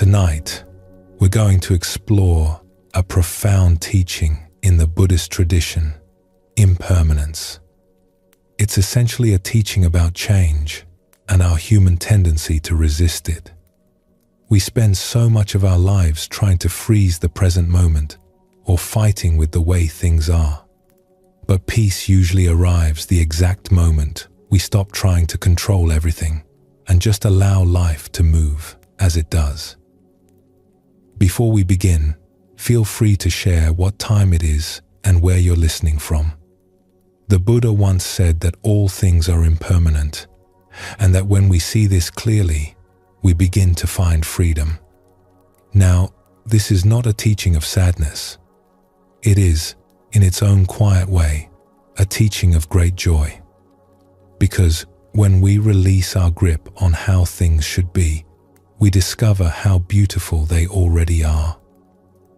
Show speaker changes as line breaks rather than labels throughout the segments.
Tonight, we're going to explore a profound teaching in the Buddhist tradition, impermanence. It's essentially a teaching about change and our human tendency to resist it. We spend so much of our lives trying to freeze the present moment or fighting with the way things are. But peace usually arrives the exact moment we stop trying to control everything and just allow life to move as it does. Before we begin, feel free to share what time it is and where you're listening from. The Buddha once said that all things are impermanent, and that when we see this clearly, we begin to find freedom. Now, this is not a teaching of sadness. It is, in its own quiet way, a teaching of great joy. Because when we release our grip on how things should be, we discover how beautiful they already are,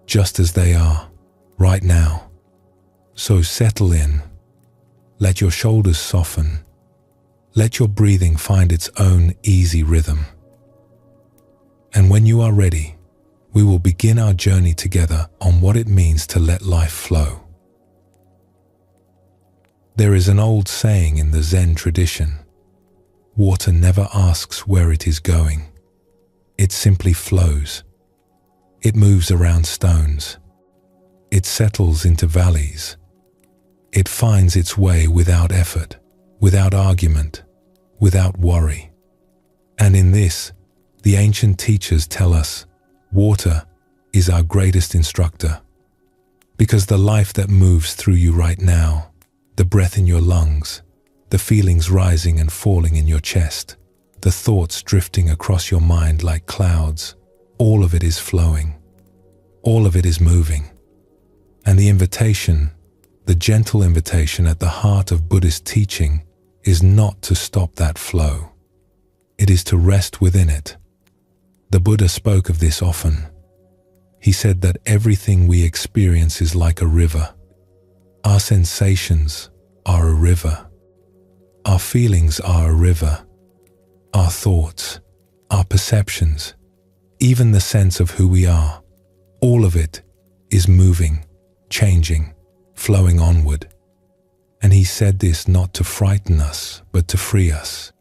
just as they are, right now. So settle in. Let your shoulders soften. Let your breathing find its own easy rhythm. And when you are ready, we will begin our journey together on what it means to let life flow. There is an old saying in the Zen tradition: water never asks where it is going. It simply flows. It moves around stones. It settles into valleys. It finds its way without effort, without argument, without worry. And in this, the ancient teachers tell us, water is our greatest instructor. Because the life that moves through you right now, the breath in your lungs, the feelings rising and falling in your chest, the thoughts drifting across your mind like clouds, all of it is flowing. All of it is moving. And the invitation, the gentle invitation at the heart of Buddhist teaching, is not to stop that flow. It is to rest within it. The Buddha spoke of this often. He said that everything we experience is like a river. Our sensations are a river. Our feelings are a river. Our thoughts, our perceptions, even the sense of who we are, all of it is moving, changing, flowing onward. And he said this not to frighten us, but to free us.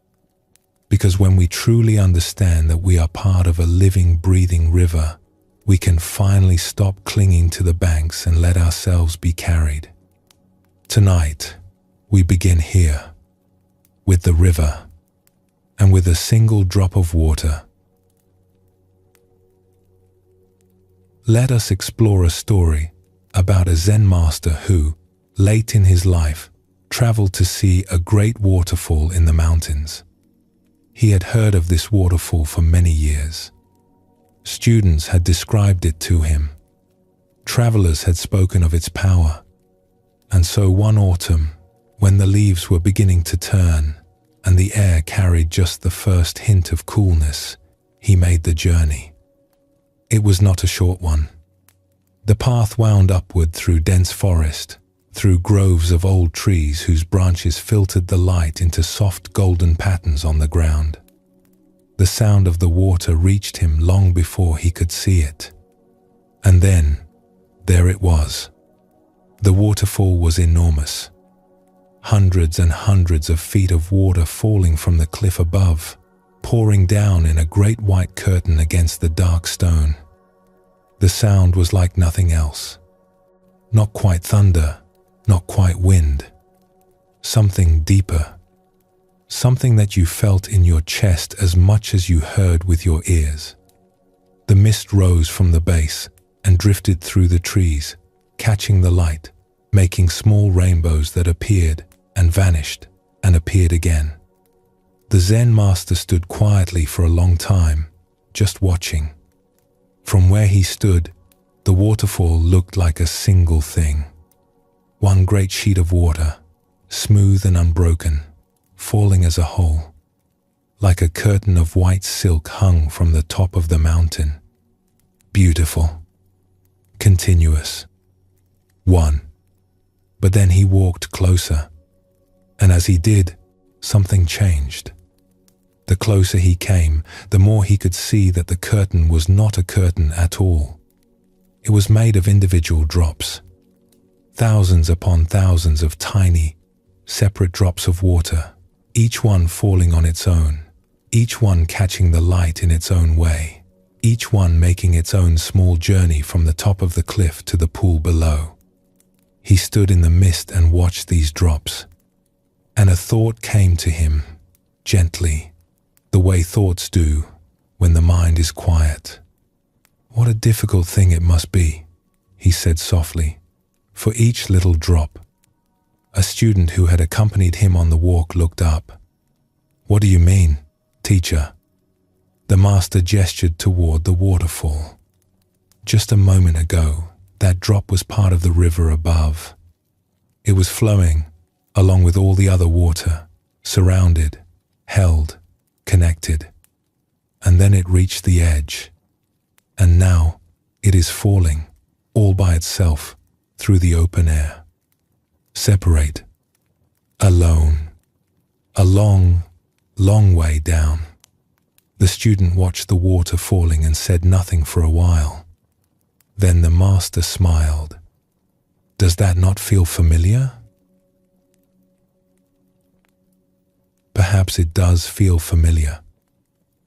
Because when we truly understand that we are part of a living, breathing river, we can finally stop clinging to the banks and let ourselves be carried. Tonight, we begin here, with the river, and with a single drop of water. Let us explore a story about a Zen master who, late in his life, traveled to see a great waterfall in the mountains. He had heard of this waterfall for many years. Students had described it to him. Travelers had spoken of its power. And so one autumn, when the leaves were beginning to turn and the air carried just the first hint of coolness, he made the journey. It was not a short one. The path wound upward through dense forest, through groves of old trees whose branches filtered the light into soft golden patterns on the ground. The sound of the water reached him long before he could see it. And then, there it was. The waterfall was enormous. Hundreds and hundreds of feet of water falling from the cliff above, pouring down in a great white curtain against the dark stone. The sound was like nothing else. Not quite thunder, not quite wind. Something deeper. Something that you felt in your chest as much as you heard with your ears. The mist rose from the base and drifted through the trees, catching the light, making small rainbows that appeared and vanished and appeared again. The Zen master stood quietly for a long time, just watching. From where he stood, the waterfall looked like a single thing. One great sheet of water, smooth and unbroken, falling as a whole, like a curtain of white silk hung from the top of the mountain. Beautiful, continuous. One. But then he walked closer, and as he did, something changed. The closer he came, the more he could see that the curtain was not a curtain at all. It was made of individual drops. Thousands upon thousands of tiny, separate drops of water, each one falling on its own, each one catching the light in its own way, each one making its own small journey from the top of the cliff to the pool below. He stood in the mist and watched these drops, and a thought came to him, gently, the way thoughts do when the mind is quiet. "What a difficult thing it must be," he said softly, "for each little drop." A student who had accompanied him on the walk looked up. "What do you mean, teacher?" The master gestured toward the waterfall. "Just a moment ago, that drop was part of the river above. It was flowing, along with all the other water, surrounded, held, connected. And then it reached the edge. And now it is falling, all by itself, through the open air. Separate. Alone. A long, long way down." The student watched the water falling and said nothing for a while. Then the master smiled. "Does that not feel familiar?" Perhaps it does feel familiar.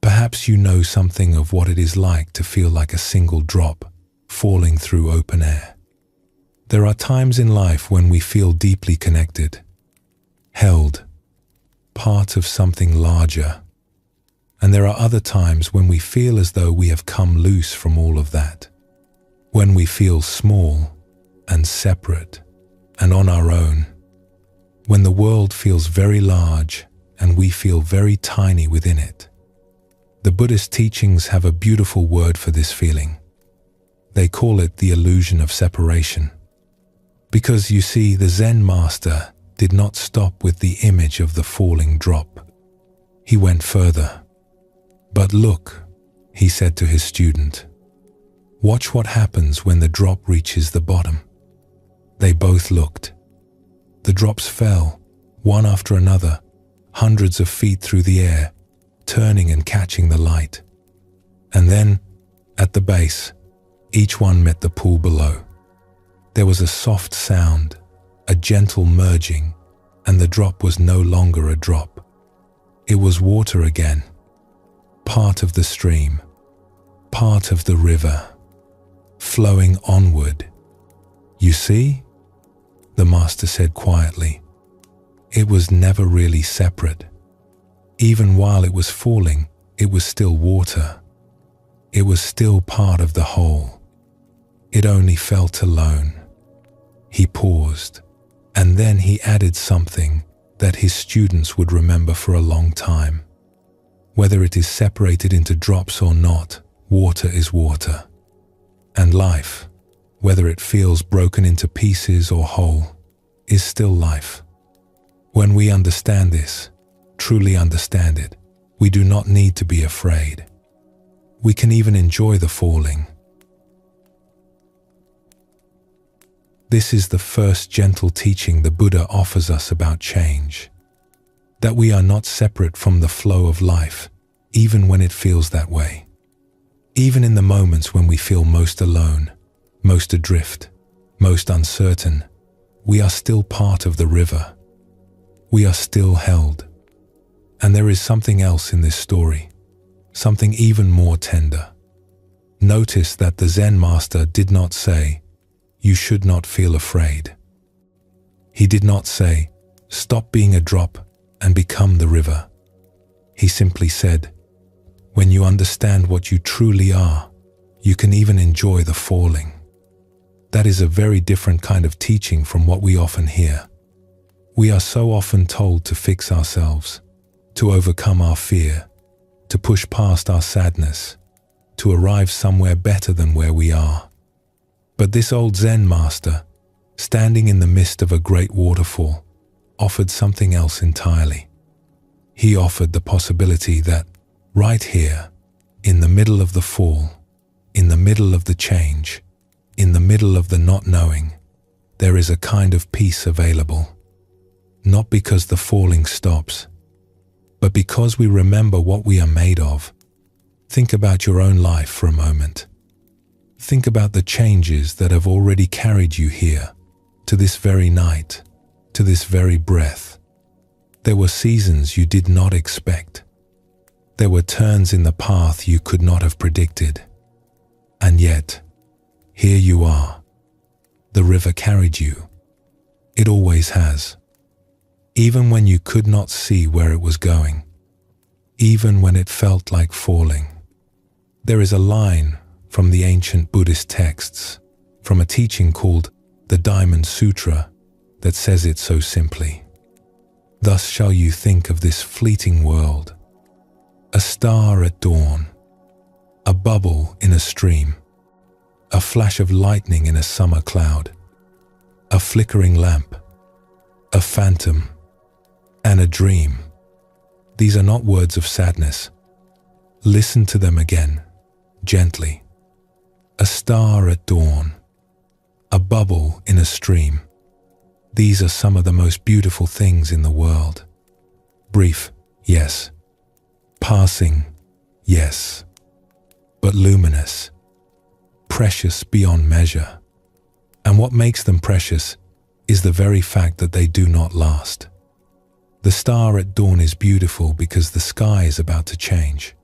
Perhaps you know something of what it is like to feel like a single drop falling through open air. There are times in life when we feel deeply connected, held, part of something larger. And there are other times when we feel as though we have come loose from all of that. When we feel small and separate and on our own. When the world feels very large and we feel very tiny within it. The Buddhist teachings have a beautiful word for this feeling. They call it the illusion of separation. Because you see, the Zen master did not stop with the image of the falling drop. He went further. "But look," he said to his student, "watch what happens when the drop reaches the bottom." They both looked. The drops fell, one after another, hundreds of feet through the air, turning and catching the light. And then, at the base, each one met the pool below. There was a soft sound, a gentle merging, and the drop was no longer a drop. It was water again, part of the stream, part of the river, flowing onward. "You see?" the master said quietly. "It was never really separate. Even while it was falling, it was still water. It was still part of the whole. It only felt alone." He paused, and then he added something that his students would remember for a long time. Whether it is separated into drops or not, water is water. And life, whether it feels broken into pieces or whole, is still life. When we understand this, truly understand it, we do not need to be afraid. We can even enjoy the falling. This is the first gentle teaching the Buddha offers us about change. That we are not separate from the flow of life, even when it feels that way. Even in the moments when we feel most alone, most adrift, most uncertain, we are still part of the river. We are still held. And there is something else in this story, something even more tender. Notice that the Zen master did not say, "You should not feel afraid." He did not say, "Stop being a drop and become the river." He simply said, "When you understand what you truly are, you can even enjoy the falling." That is a very different kind of teaching from what we often hear. We are so often told to fix ourselves, to overcome our fear, to push past our sadness, to arrive somewhere better than where we are. But this old Zen master, standing in the midst of a great waterfall, offered something else entirely. He offered the possibility that right here, in the middle of the fall, in the middle of the change, in the middle of the not knowing, there is a kind of peace available. Not because the falling stops, but because we remember what we are made of. Think about your own life for a moment. Think about the changes that have already carried you here, to this very night, to this very breath. There were seasons you did not expect. There were turns in the path you could not have predicted. And yet, here you are. The river carried you. It always has. Even when you could not see where it was going. Even when it felt like falling. There is a line from the ancient Buddhist texts, from a teaching called the Diamond Sutra, that says it so simply. Thus shall you think of this fleeting world. A star at dawn, a bubble in a stream, a flash of lightning in a summer cloud, a flickering lamp, a phantom, and a dream. These are not words of sadness. Listen to them again, gently. A star at dawn, a bubble in a stream. These are some of the most beautiful things in the world. Brief, yes. Passing, yes. But luminous. Precious beyond measure. And what makes them precious is the very fact that they do not last. The star at dawn is beautiful because the sky is about to change.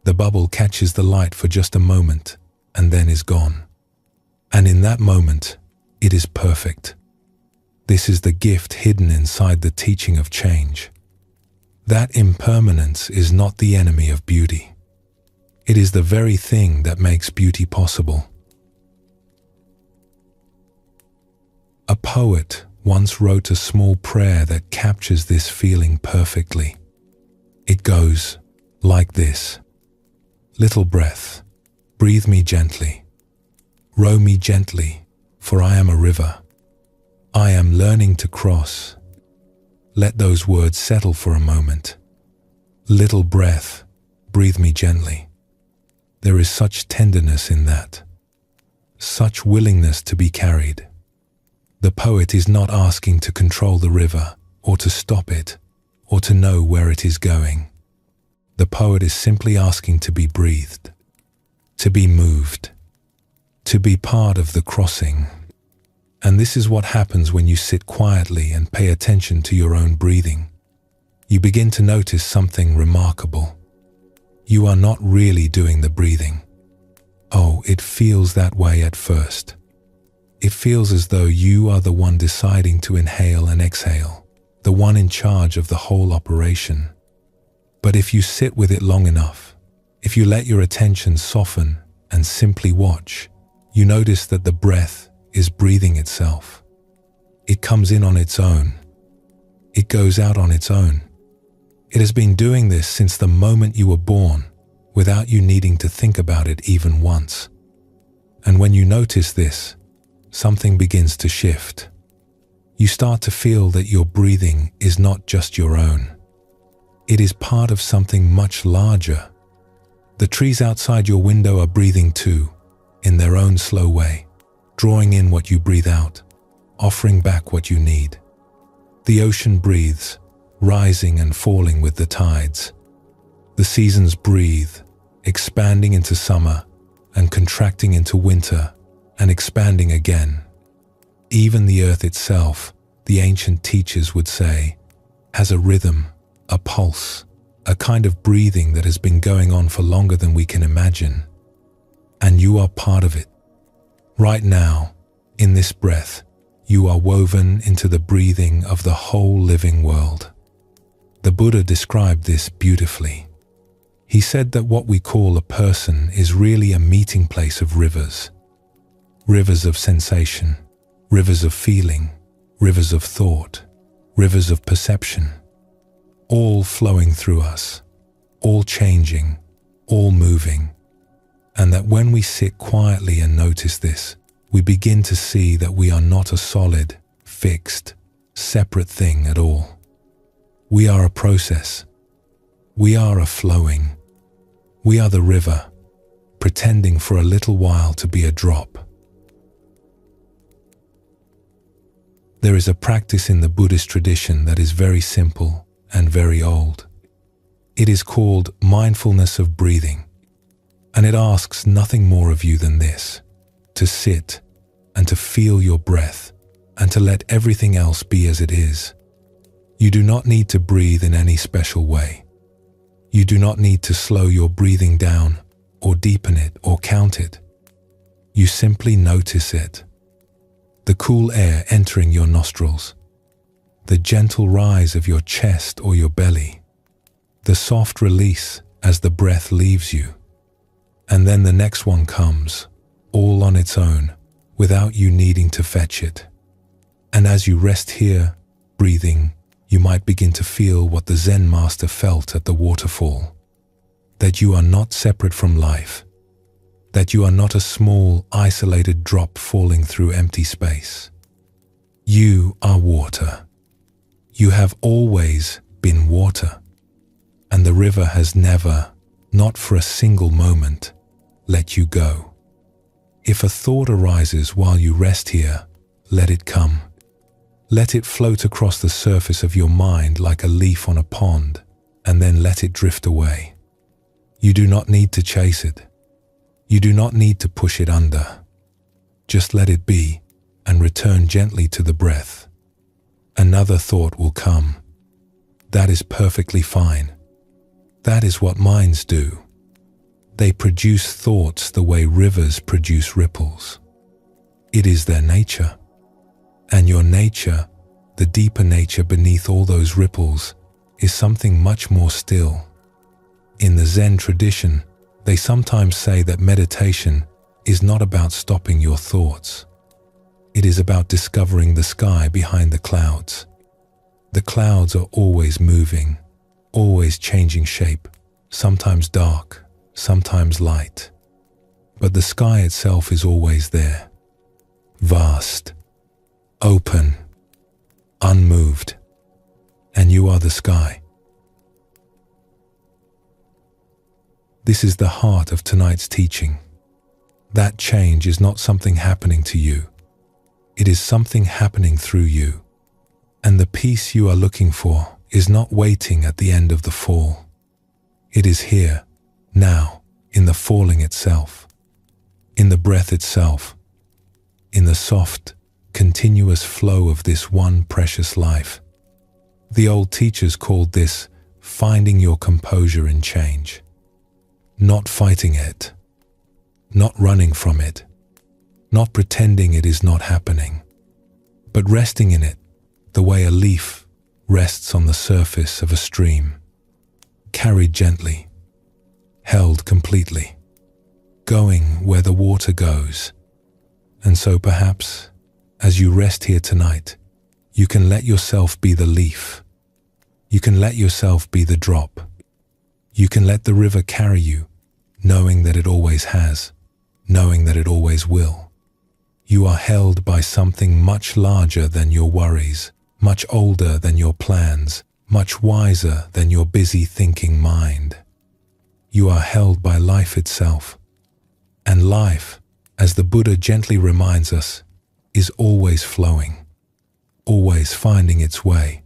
The bubble catches the light for just a moment and then is gone. And in that moment, it is perfect. This is the gift hidden inside the teaching of change. That impermanence is not the enemy of beauty. It is the very thing that makes beauty possible. A poet once wrote a small prayer that captures this feeling perfectly. It goes like this. Little breath, breathe me gently. Row me gently, for I am a river. I am learning to cross. Let those words settle for a moment. Little breath, breathe me gently. There is such tenderness in that. Such willingness to be carried. The poet is not asking to control the river, or to stop it, or to know where it is going. The poet is simply asking to be breathed, to be moved, to be part of the crossing. And this is what happens when you sit quietly and pay attention to your own breathing. You begin to notice something remarkable. You are not really doing the breathing. Oh, it feels that way at first. It feels as though you are the one deciding to inhale and exhale, the one in charge of the whole operation. But if you sit with it long enough, if you let your attention soften and simply watch, you notice that the breath is breathing itself. It comes in on its own. It goes out on its own. It has been doing this since the moment you were born, without you needing to think about it even once. And when you notice this, something begins to shift. You start to feel that your breathing is not just your own. It is part of something much larger. The trees outside your window are breathing too, in their own slow way, drawing in what you breathe out, offering back what you need. The ocean breathes, rising and falling with the tides. The seasons breathe, expanding into summer and contracting into winter and expanding again. Even the earth itself, the ancient teachers would say, has a rhythm, a pulse, a kind of breathing that has been going on for longer than we can imagine. And you are part of it. Right now, in this breath, you are woven into the breathing of the whole living world. The Buddha described this beautifully. He said that what we call a person is really a meeting place of rivers. Rivers of sensation, rivers of feeling, rivers of thought, rivers of perception, all flowing through us, all changing, all moving. And that when we sit quietly and notice this, we begin to see that we are not a solid, fixed, separate thing at all. We are a process. We are a flowing. We are the river, pretending for a little while to be a drop. There is a practice in the Buddhist tradition that is very simple and very old. It is called mindfulness of breathing, and it asks nothing more of you than this: to sit and to feel your breath and to let everything else be as it is. You do not need to breathe in any special way. You do not need to slow your breathing down or deepen it or count it. You simply notice it. The cool air entering your nostrils, the gentle rise of your chest or your belly, the soft release as the breath leaves you. And then the next one comes, all on its own, without you needing to fetch it. And as you rest here, breathing, you might begin to feel what the Zen master felt at the waterfall, that you are not separate from life, that you are not a small, isolated drop falling through empty space. You are water. You have always been water, and the river has never, not for a single moment, let you go. If a thought arises while you rest here, let it come. Let it float across the surface of your mind like a leaf on a pond, and then let it drift away. You do not need to chase it. You do not need to push it under. Just let it be and return gently to the breath. Another thought will come. That is perfectly fine. That is what minds do. They produce thoughts the way rivers produce ripples. It is their nature. And your nature, the deeper nature beneath all those ripples, is something much more still. In the Zen tradition, they sometimes say that meditation is not about stopping your thoughts. It is about discovering the sky behind the clouds. The clouds are always moving, always changing shape, sometimes dark, sometimes light. But the sky itself is always there, vast, open, unmoved, and you are the sky. This is the heart of tonight's teaching. That change is not something happening to you. It is something happening through you. And the peace you are looking for is not waiting at the end of the fall. It is here, now, in the falling itself, in the breath itself, in the soft, continuous flow of this one precious life. The old teachers called this finding your composure in change. Not fighting it, not running from it, not pretending it is not happening, but resting in it the way a leaf rests on the surface of a stream, carried gently, held completely, going where the water goes. And so perhaps, as you rest here tonight, you can let yourself be the leaf. You can let yourself be the drop. You can let the river carry you, knowing that it always has, knowing that it always will. You are held by something much larger than your worries, much older than your plans, much wiser than your busy thinking mind. You are held by life itself. And life, as the Buddha gently reminds us, is always flowing, always finding its way.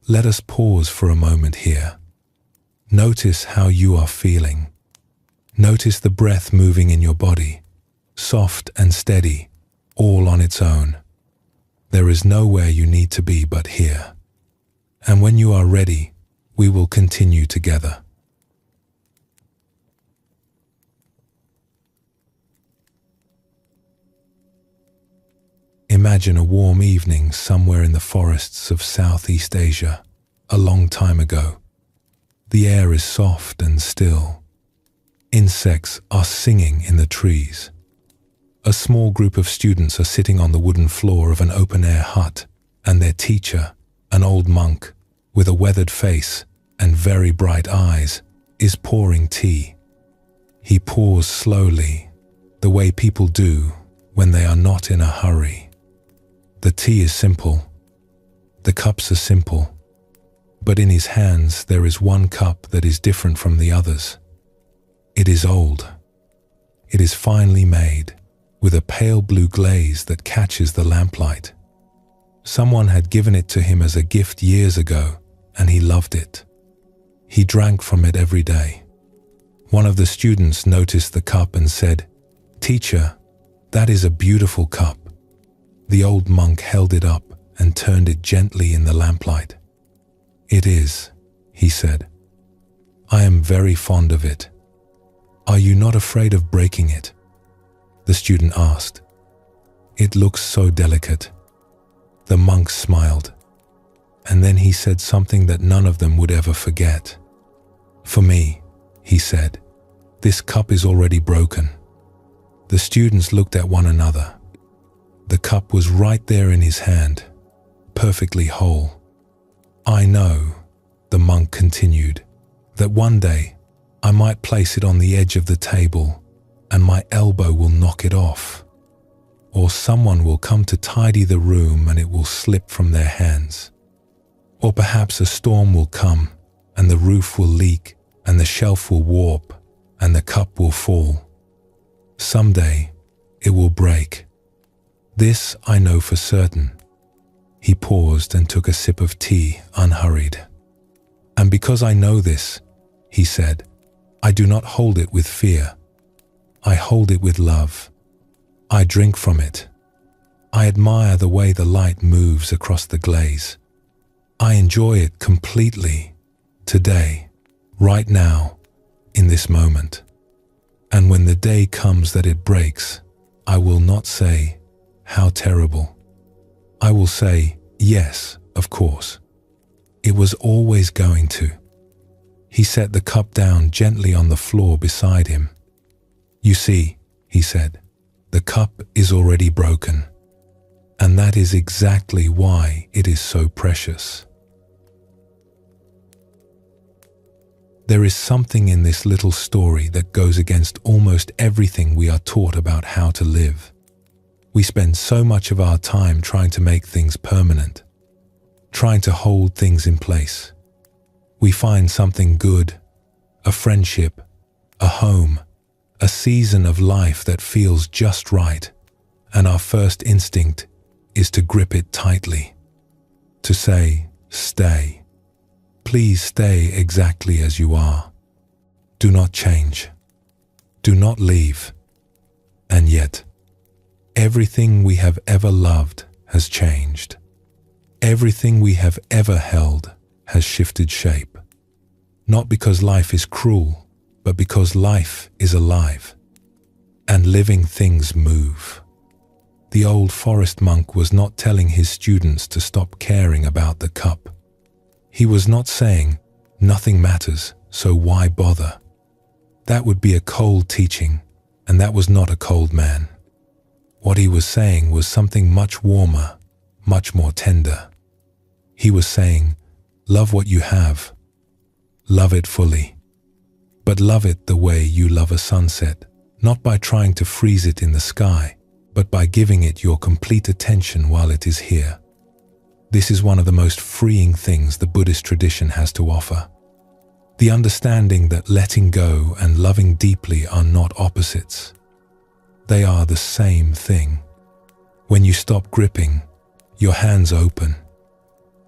Let us pause for a moment here. Notice how you are feeling. Notice the breath moving in your body, soft and steady, all on its own. There is nowhere you need to be but here. And when you are ready, we will continue together. Imagine a warm evening somewhere in the forests of Southeast Asia, a long time ago. The air is soft and still. Insects are singing in the trees. A small group of students are sitting on the wooden floor of an open-air hut, and their teacher, an old monk, with a weathered face and very bright eyes, is pouring tea. He pours slowly, the way people do when they are not in a hurry. The tea is simple. The cups are simple. But in his hands there is one cup that is different from the others. It is old. It is finely made, with a pale blue glaze that catches the lamplight. Someone had given it to him as a gift years ago, and he loved it. He drank from it every day. One of the students noticed the cup and said, "Teacher, that is a beautiful cup." The old monk held it up and turned it gently in the lamplight. "It is," he said. "I am very fond of it. Are you not afraid of breaking it?" The student asked. "It looks so delicate." The monk smiled, and then he said something that none of them would ever forget. "For me," he said, "this cup is already broken." The students looked at one another. The cup was right there in his hand, perfectly whole. "I know," the monk continued, "that one day I might place it on the edge of the table and my elbow will knock it off. Or someone will come to tidy the room and it will slip from their hands. Or perhaps a storm will come and the roof will leak and the shelf will warp and the cup will fall. Someday it will break. This I know for certain." He paused and took a sip of tea, unhurried. "And because I know this," he said, "I do not hold it with fear. I hold it with love. I drink from it. I admire the way the light moves across the glaze. I enjoy it completely, today, right now, in this moment. And when the day comes that it breaks, I will not say, 'How terrible.' I will say, 'Yes, of course. It was always going to.'" He set the cup down gently on the floor beside him. "You see," he said, "the cup is already broken. And that is exactly why it is so precious." There is something in this little story that goes against almost everything we are taught about how to live. We spend so much of our time trying to make things permanent, trying to hold things in place. We find something good, a friendship, a home, a season of life that feels just right, and our first instinct is to grip it tightly, to say, "Stay. Please stay exactly as you are. Do not change. Do not leave." And yet, everything we have ever loved has changed. Everything we have ever held has shifted shape. Not because life is cruel, but because life is alive. And living things move. The old forest monk was not telling his students to stop caring about the cup. He was not saying, "Nothing matters, so why bother?" That would be a cold teaching, and that was not a cold man. What he was saying was something much warmer, much more tender. He was saying, "Love what you have. Love it fully. But love it the way you love a sunset, not by trying to freeze it in the sky, but by giving it your complete attention while it is here." This is one of the most freeing things the Buddhist tradition has to offer. The understanding that letting go and loving deeply are not opposites. They are the same thing. When you stop gripping, your hands open.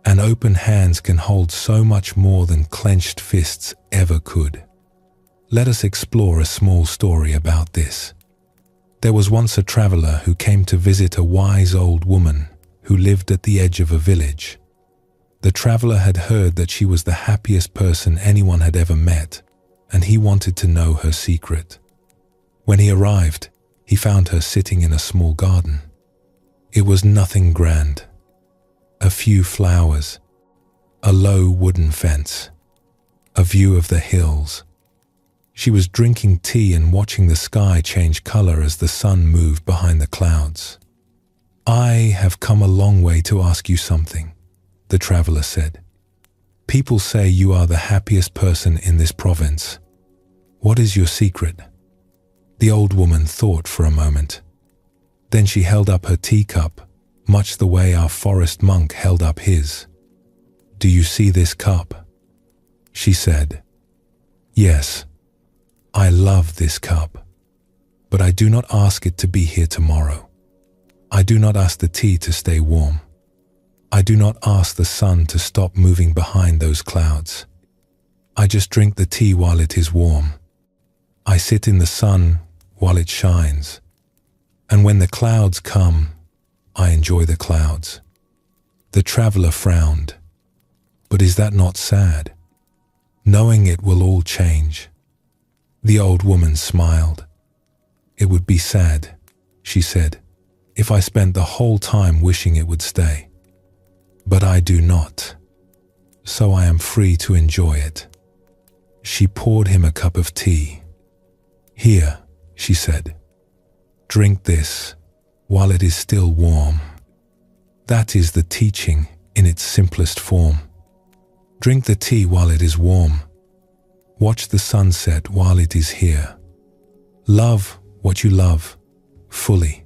And open hands can hold so much more than clenched fists ever could. Let us explore a small story about this. There was once a traveler who came to visit a wise old woman who lived at the edge of a village. The traveler had heard that she was the happiest person anyone had ever met, and he wanted to know her secret. When he arrived, he found her sitting in a small garden. It was nothing grand. A few flowers, a low wooden fence, a view of the hills. She was drinking tea and watching the sky change color as the sun moved behind the clouds. "I have come a long way to ask you something," the traveler said. "People say you are the happiest person in this province. What is your secret?" The old woman thought for a moment. Then she held up her teacup, much the way our forest monk held up his. "Do you see this cup?" she said. "Yes, I love this cup, but I do not ask it to be here tomorrow. I do not ask the tea to stay warm. I do not ask the sun to stop moving behind those clouds. I just drink the tea while it is warm. I sit in the sun while it shines. And when the clouds come, I enjoy the clouds. The traveler frowned. But is that not sad? Knowing it will all change. The old woman smiled. It would be sad, she said, if I spent the whole time wishing it would stay. But I do not. So I am free to enjoy it. She poured him a cup of tea. Here, she said, drink this while it is still warm. That is the teaching in its simplest form. Drink the tea while it is warm. Watch the sunset while it is here. Love what you love, fully,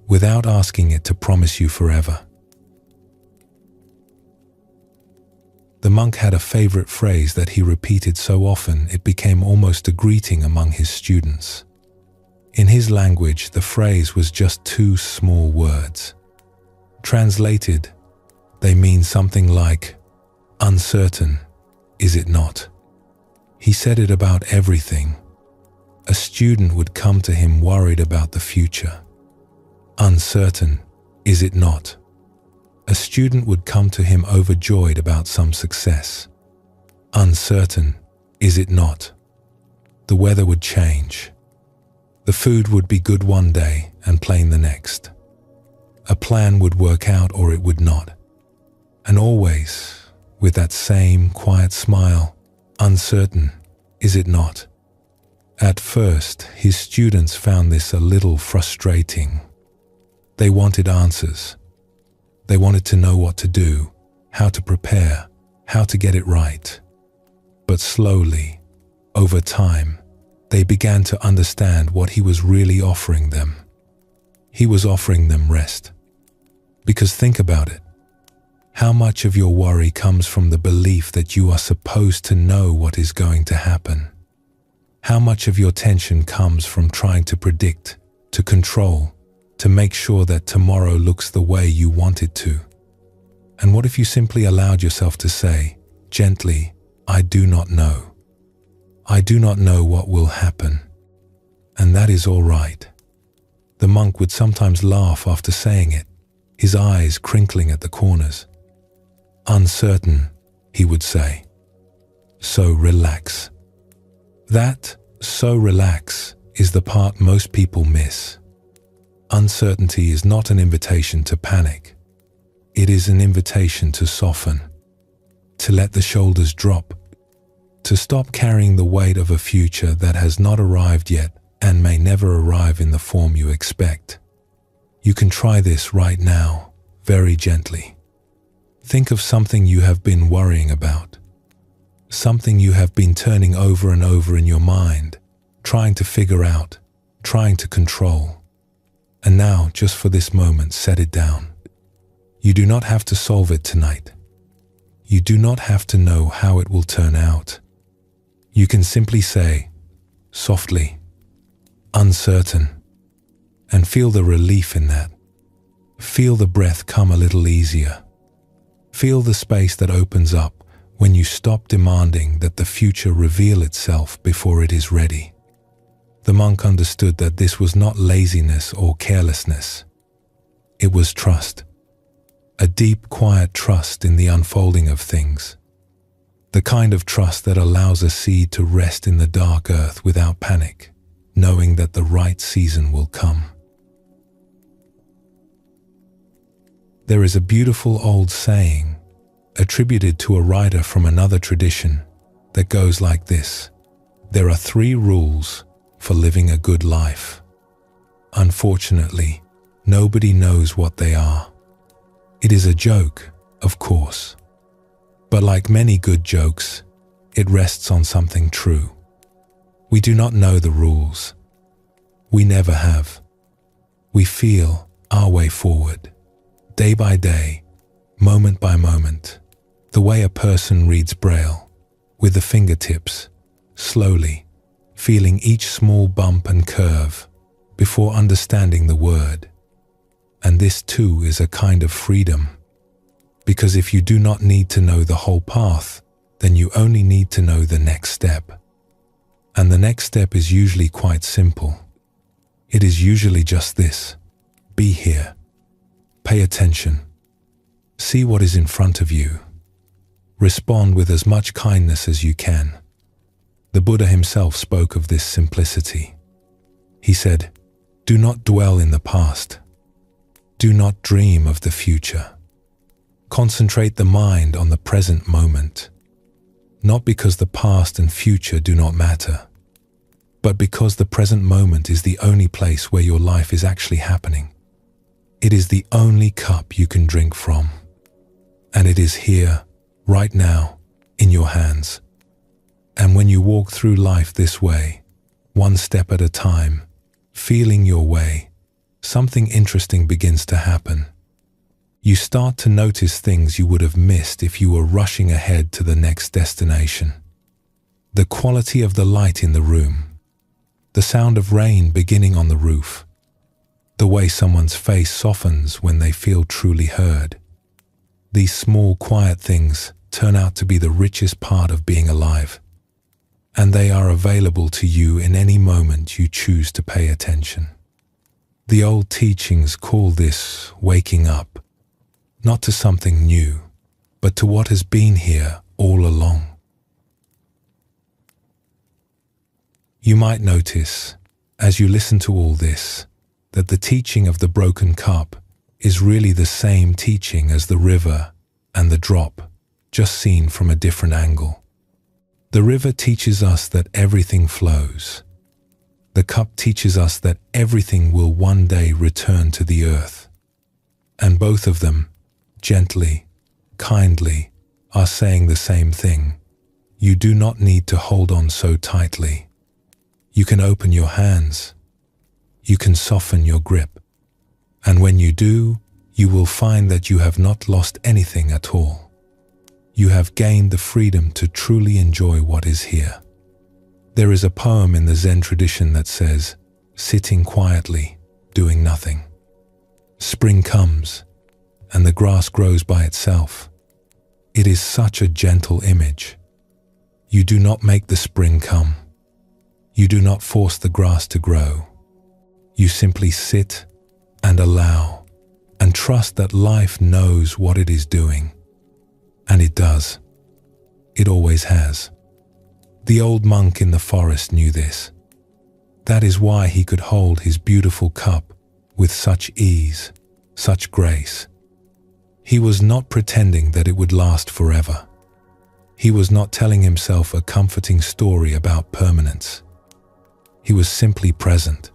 without asking it to promise you forever. The monk had a favorite phrase that he repeated so often it became almost a greeting among his students. In his language, the phrase was just two small words. Translated, they mean something like, uncertain, is it not? He said it about everything. A student would come to him worried about the future. Uncertain, is it not? A student would come to him overjoyed about some success. Uncertain, is it not? The weather would change. The food would be good one day and plain the next. A plan would work out or it would not. And always, with that same quiet smile, uncertain, is it not? At first, his students found this a little frustrating. They wanted answers. They wanted to know what to do, how to prepare, how to get it right. But slowly, over time, they began to understand what he was really offering them. He was offering them rest. Because think about it. How much of your worry comes from the belief that you are supposed to know what is going to happen? How much of your tension comes from trying to predict, to control, to make sure that tomorrow looks the way you want it to? And what if you simply allowed yourself to say, gently, I do not know. I do not know what will happen. And that is all right. The monk would sometimes laugh after saying it, his eyes crinkling at the corners. Uncertain, he would say. So relax. That, so relax, is the part most people miss. Uncertainty is not an invitation to panic. It is an invitation to soften, to let the shoulders drop, to stop carrying the weight of a future that has not arrived yet and may never arrive in the form you expect. You can try this right now, very gently. Think of something you have been worrying about, something you have been turning over and over in your mind, trying to figure out, trying to control. And now, just for this moment, set it down. You do not have to solve it tonight. You do not have to know how it will turn out. You can simply say, softly, uncertain, and feel the relief in that. Feel the breath come a little easier. Feel the space that opens up when you stop demanding that the future reveal itself before it is ready. The monk understood that this was not laziness or carelessness. It was trust. A deep, quiet trust in the unfolding of things. The kind of trust that allows a seed to rest in the dark earth without panic, knowing that the right season will come. There is a beautiful old saying, attributed to a writer from another tradition, that goes like this: there are 3 rules for living a good life. Unfortunately, nobody knows what they are. It is a joke, of course. But like many good jokes, it rests on something true. We do not know the rules. We never have. We feel our way forward, day by day, moment by moment, the way a person reads Braille, with the fingertips, slowly, feeling each small bump and curve before understanding the word. And this too is a kind of freedom. Because if you do not need to know the whole path, then you only need to know the next step. And the next step is usually quite simple. It is usually just this: be here. Pay attention. See what is in front of you. Respond with as much kindness as you can. The Buddha himself spoke of this simplicity. He said, "Do not dwell in the past. Do not dream of the future. Concentrate the mind on the present moment, not because the past and future do not matter, but because the present moment is the only place where your life is actually happening. It is the only cup you can drink from, and it is here, right now, in your hands. And when you walk through life this way, one step at a time, feeling your way, something interesting begins to happen. You start to notice things you would have missed if you were rushing ahead to the next destination. The quality of the light in the room, the sound of rain beginning on the roof, the way someone's face softens when they feel truly heard. These small, quiet things turn out to be the richest part of being alive, and they are available to you in any moment you choose to pay attention. The old teachings call this waking up, not to something new, but to what has been here all along. You might notice, as you listen to all this, that the teaching of the broken cup is really the same teaching as the river and the drop, just seen from a different angle. The river teaches us that everything flows. The cup teaches us that everything will one day return to the earth. And both of them, gently, kindly, are saying the same thing. You do not need to hold on so tightly. You can open your hands. You can soften your grip. And when you do, you will find that you have not lost anything at all. You have gained the freedom to truly enjoy what is here. There is a poem in the Zen tradition that says, "Sitting quietly, doing nothing. Spring comes, and the grass grows by itself." It is such a gentle image. You do not make the spring come. You do not force the grass to grow. You simply sit and allow, and trust that life knows what it is doing. And it does. It always has. The old monk in the forest knew this. That is why he could hold his beautiful cup with such ease, such grace. He was not pretending that it would last forever. He was not telling himself a comforting story about permanence. He was simply present.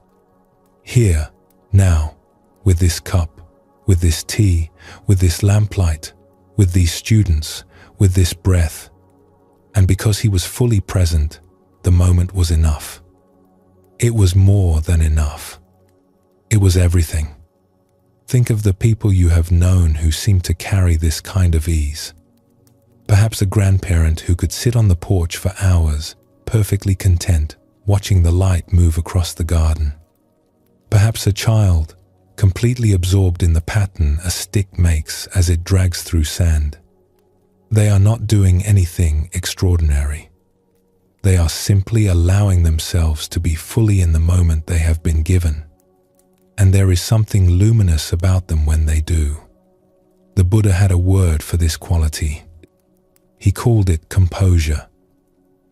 Here, now, with this cup, with this tea, with this lamplight, with these students, with this breath. And because he was fully present, the moment was enough. It was more than enough. It was everything. Think of the people you have known who seem to carry this kind of ease. Perhaps a grandparent who could sit on the porch for hours, perfectly content, watching the light move across the garden. Perhaps a child, completely absorbed in the pattern a stick makes as it drags through sand. They are not doing anything extraordinary. They are simply allowing themselves to be fully in the moment they have been given. And there is something luminous about them when they do. The Buddha had a word for this quality. He called it composure.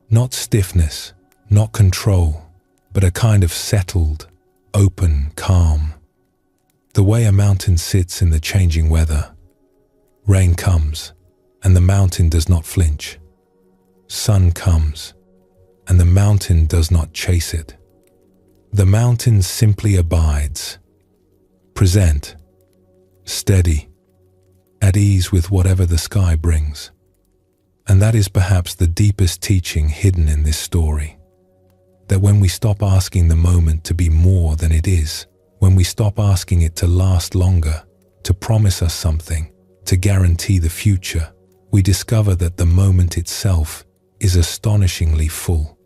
Not stiffness, not control, but a kind of settled, open calm. The way a mountain sits in the changing weather. Rain comes, and the mountain does not flinch. Sun comes, and the mountain does not chase it. The mountain simply abides, present, steady, at ease with whatever the sky brings. And that is perhaps the deepest teaching hidden in this story. That when we stop asking the moment to be more than it is, when we stop asking it to last longer, to promise us something, to guarantee the future, we discover that the moment itself is astonishingly full,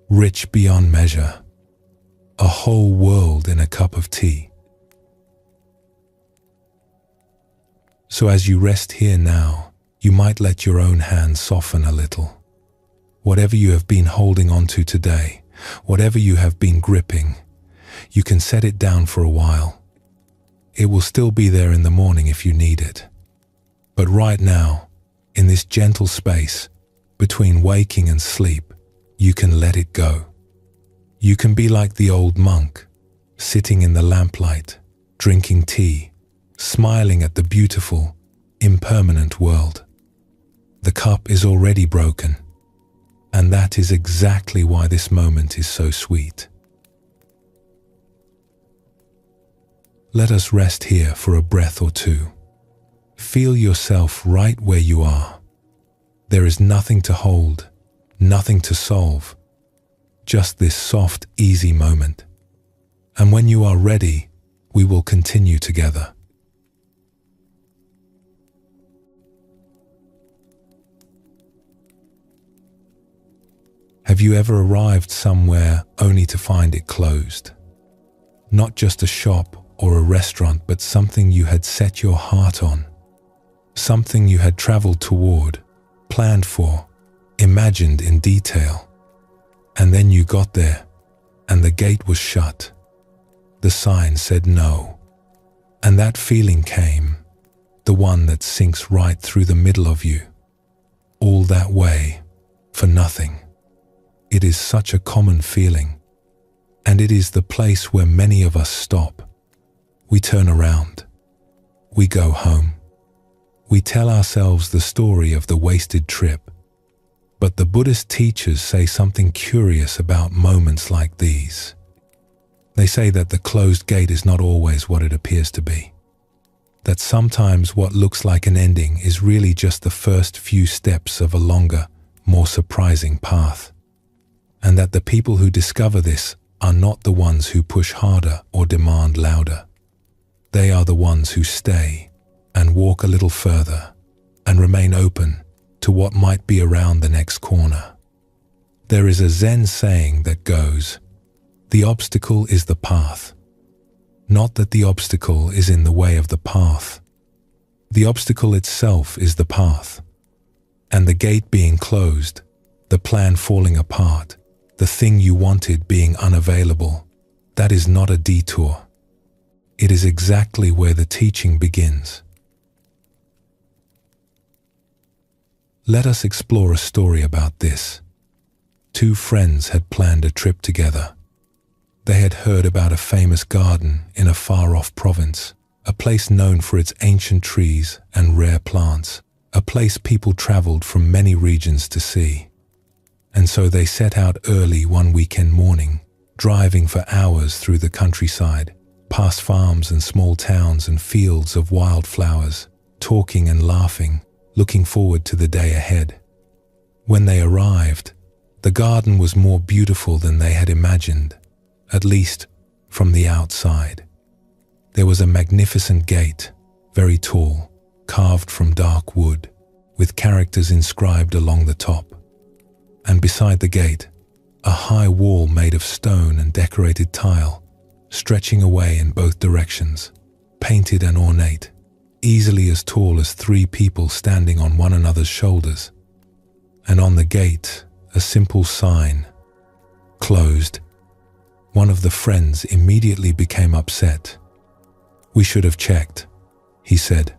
rich beyond measure, a whole world in a cup of tea. So as you rest here now, you might let your own hand soften a little. Whatever you have been holding on to today, whatever you have been gripping, you can set it down for a while. It will still be there in the morning if you need it. But right now, in this gentle space between waking and sleep, you can let it go. You can be like the old monk, sitting in the lamplight, drinking tea, smiling at the beautiful, impermanent world. The cup is already broken, and that is exactly why this moment is so sweet. Let us rest here for a breath or two. Feel yourself right where you are. There is nothing to hold, nothing to solve, just this soft, easy moment. And when you are ready, we will continue together. Have you ever arrived somewhere only to find it closed? Not just a shop or a restaurant, but something you had set your heart on. Something you had traveled toward, planned for, imagined in detail. And then you got there, and the gate was shut. The sign said no. And that feeling came, the one that sinks right through the middle of you. All that way, for nothing. It is such a common feeling, and it is the place where many of us stop. We turn around. We go home. We tell ourselves the story of the wasted trip. But the Buddhist teachers say something curious about moments like these. They say that the closed gate is not always what it appears to be. That sometimes what looks like an ending is really just the first few steps of a longer, more surprising path. And that the people who discover this are not the ones who push harder or demand louder. They are the ones who stay and walk a little further and remain open to what might be around the next corner. There is a Zen saying that goes, "The obstacle is the path." Not that the obstacle is in the way of the path. The obstacle itself is the path. And the gate being closed, the plan falling apart, the thing you wanted being unavailable, that is not a detour. It is exactly where the teaching begins. Let us explore a story about this. Two friends had planned a trip together. They had heard about a famous garden in a far-off province, a place known for its ancient trees and rare plants, a place people traveled from many regions to see. And so they set out early one weekend morning, driving for hours through the countryside, past farms and small towns and fields of wildflowers, talking and laughing, looking forward to the day ahead. When they arrived, the garden was more beautiful than they had imagined, at least from the outside. There was a magnificent gate, very tall, carved from dark wood, with characters inscribed along the top. And beside the gate, a high wall made of stone and decorated tile, stretching away in both directions, painted and ornate, easily as tall as 3 people standing on one another's shoulders. And on the gate, a simple sign, "Closed." One of the friends immediately became upset. "We should have checked," he said.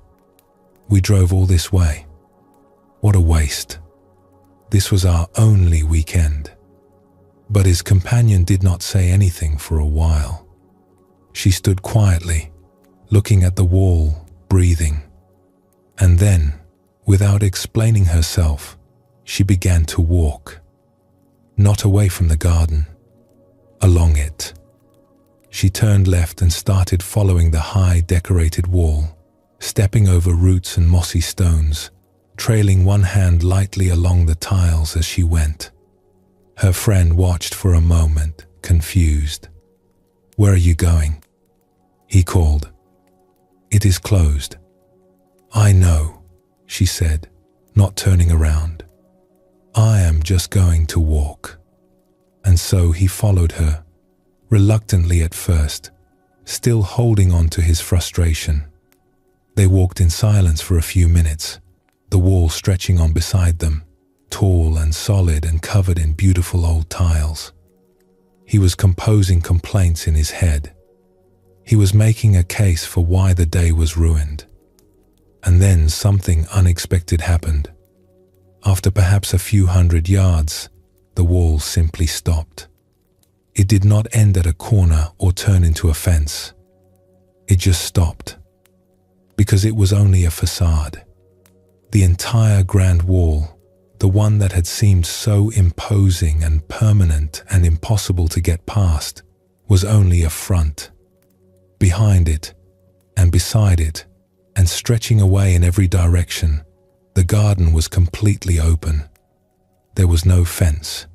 "We drove all this way. What a waste. This was our only weekend." But his companion did not say anything for a while. She stood quietly, looking at the wall, breathing. And then, without explaining herself, she began to walk. Not away from the garden, along it. She turned left and started following the high decorated wall, stepping over roots and mossy stones, trailing one hand lightly along the tiles as she went. Her friend watched for a moment, confused. "Where are you going?" he called. "It is closed." "I know," she said, not turning around. "I am just going to walk." And so he followed her, reluctantly at first, still holding on to his frustration. They walked in silence for a few minutes, the wall stretching on beside them, tall and solid and covered in beautiful old tiles. He was composing complaints in his head. He was making a case for why the day was ruined. And then something unexpected happened. After perhaps a few hundred yards, the wall simply stopped. It did not end at a corner or turn into a fence. It just stopped. Because it was only a facade. The entire grand wall, the one that had seemed so imposing and permanent and impossible to get past, was only a front. Behind it, and beside it, and stretching away in every direction, the garden was completely open. There was no fence.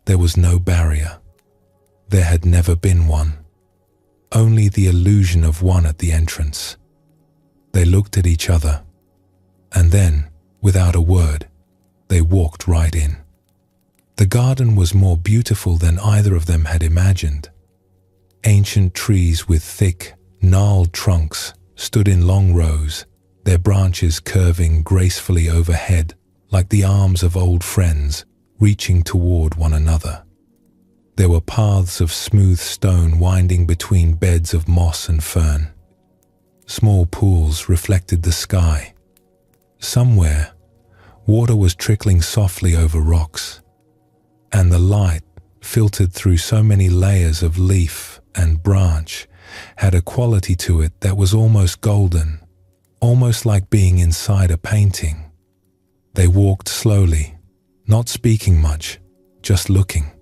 There was no barrier. There had never been one. Only the illusion of one at the entrance. They looked at each other, and then, without a word, they walked right in. The garden was more beautiful than either of them had imagined. Ancient trees with thick, gnarled trunks stood in long rows, their branches curving gracefully overhead like the arms of old friends reaching toward one another. There were paths of smooth stone winding between beds of moss and fern. Small pools reflected the sky. Somewhere, water was trickling softly over rocks, and the light, filtered through so many layers of leaf and branch, had a quality to it that was almost golden, almost like being inside a painting. They walked slowly, not speaking much, just looking.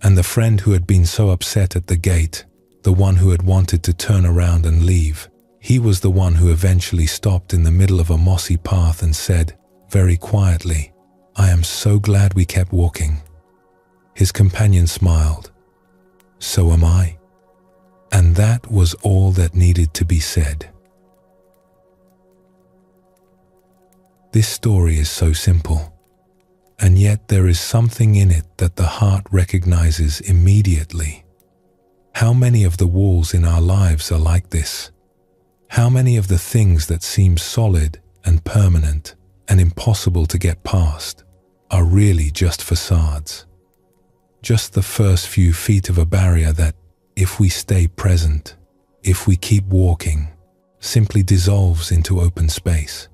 And the friend who had been so upset at the gate, the one who had wanted to turn around and leave, he was the one who eventually stopped in the middle of a mossy path and said, very quietly, "I am so glad we kept walking." His companion smiled. "So am I." And that was all that needed to be said. This story is so simple, and yet there is something in it that the heart recognizes immediately. How many of the walls in our lives are like this? How many of the things that seem solid and permanent and impossible to get past are really just facades? Just the first few feet of a barrier that, if we stay present, if we keep walking, simply dissolves into open space.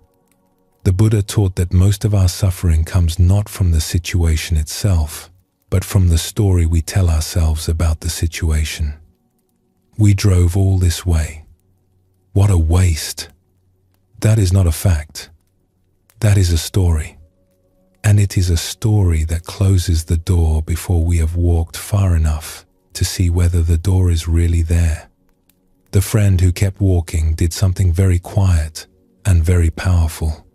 The Buddha taught that most of our suffering comes not from the situation itself, but from the story we tell ourselves about the situation. We drove all this way. What a waste. That is not a fact. That is a story. And it is a story that closes the door before we have walked far enough to see whether the door is really there. The friend who kept walking did something very quiet and very powerful.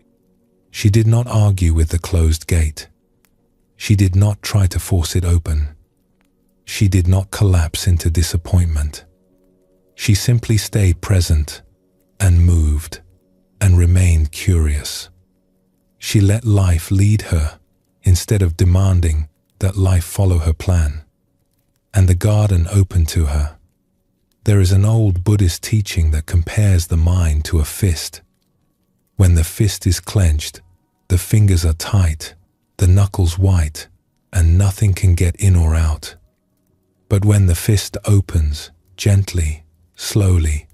She did not argue with the closed gate. She did not try to force it open. She did not collapse into disappointment. She simply stayed present and moved and remained curious. She let life lead her instead of demanding that life follow her plan. And the garden opened to her. There is an old Buddhist teaching that compares the mind to a fist. When the fist is clenched, the fingers are tight, the knuckles white, and nothing can get in or out. But when the fist opens, gently, slowly,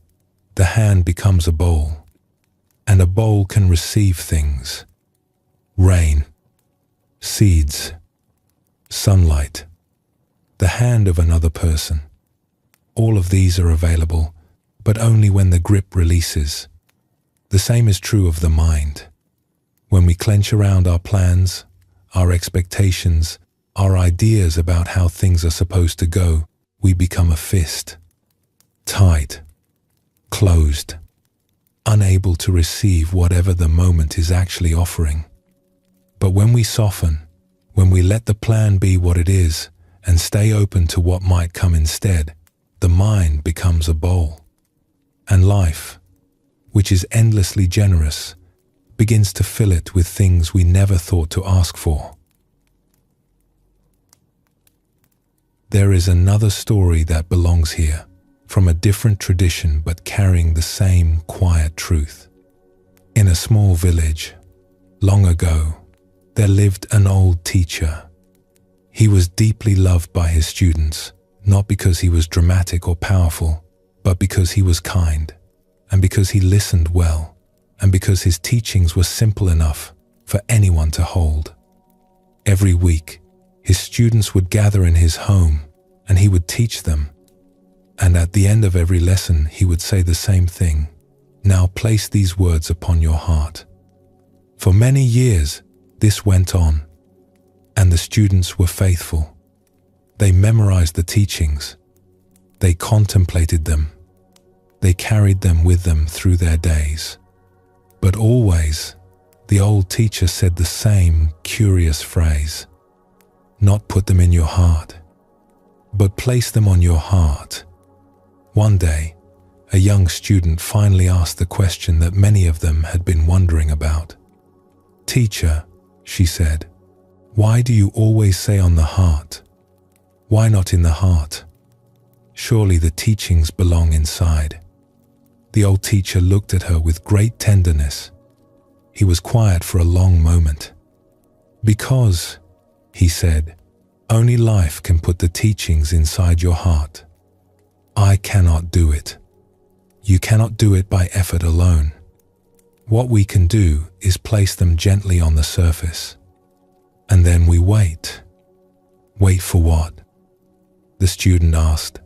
the hand becomes a bowl, and a bowl can receive things: rain, seeds, sunlight, the hand of another person. All of these are available, but only when the grip releases. The same is true of the mind. When we clench around our plans, our expectations, our ideas about how things are supposed to go, we become a fist. Tight, closed, unable to receive whatever the moment is actually offering. But when we soften, when we let the plan be what it is and stay open to what might come instead, the mind becomes a bowl. And life, which is endlessly generous, begins to fill it with things we never thought to ask for. There is another story that belongs here, from a different tradition but carrying the same quiet truth. In a small village, long ago, there lived an old teacher. He was deeply loved by his students, not because he was dramatic or powerful, but because he was kind, and because he listened well, and because his teachings were simple enough for anyone to hold. Every week, his students would gather in his home, and he would teach them. And at the end of every lesson, he would say the same thing: "Now place these words upon your heart." For many years, this went on, and the students were faithful. They memorized the teachings. They contemplated them. They carried them with them through their days. But always, the old teacher said the same curious phrase: "Not put them in your heart, but place them on your heart." One day, a young student finally asked the question that many of them had been wondering about. "Teacher," she said, "why do you always say on the heart? Why not in the heart? Surely the teachings belong inside." The old teacher looked at her with great tenderness. He was quiet for a long moment. "Because," he said, "only life can put the teachings inside your heart. I cannot do it. You cannot do it by effort alone. What we can do is place them gently on the surface. And then we wait." "Wait for what?" the student asked.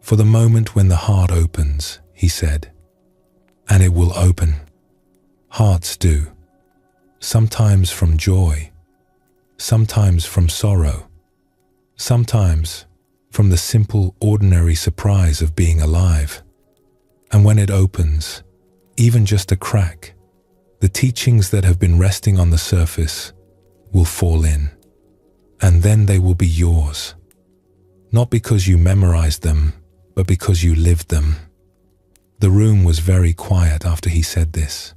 "For the moment when the heart opens," he said. "And it will open. Hearts do. Sometimes from joy. Sometimes from sorrow. Sometimes from the simple, ordinary surprise of being alive. And when it opens, even just a crack, the teachings that have been resting on the surface will fall in. And then they will be yours. Not because you memorized them, but because you lived them." The room was very quiet after he said this.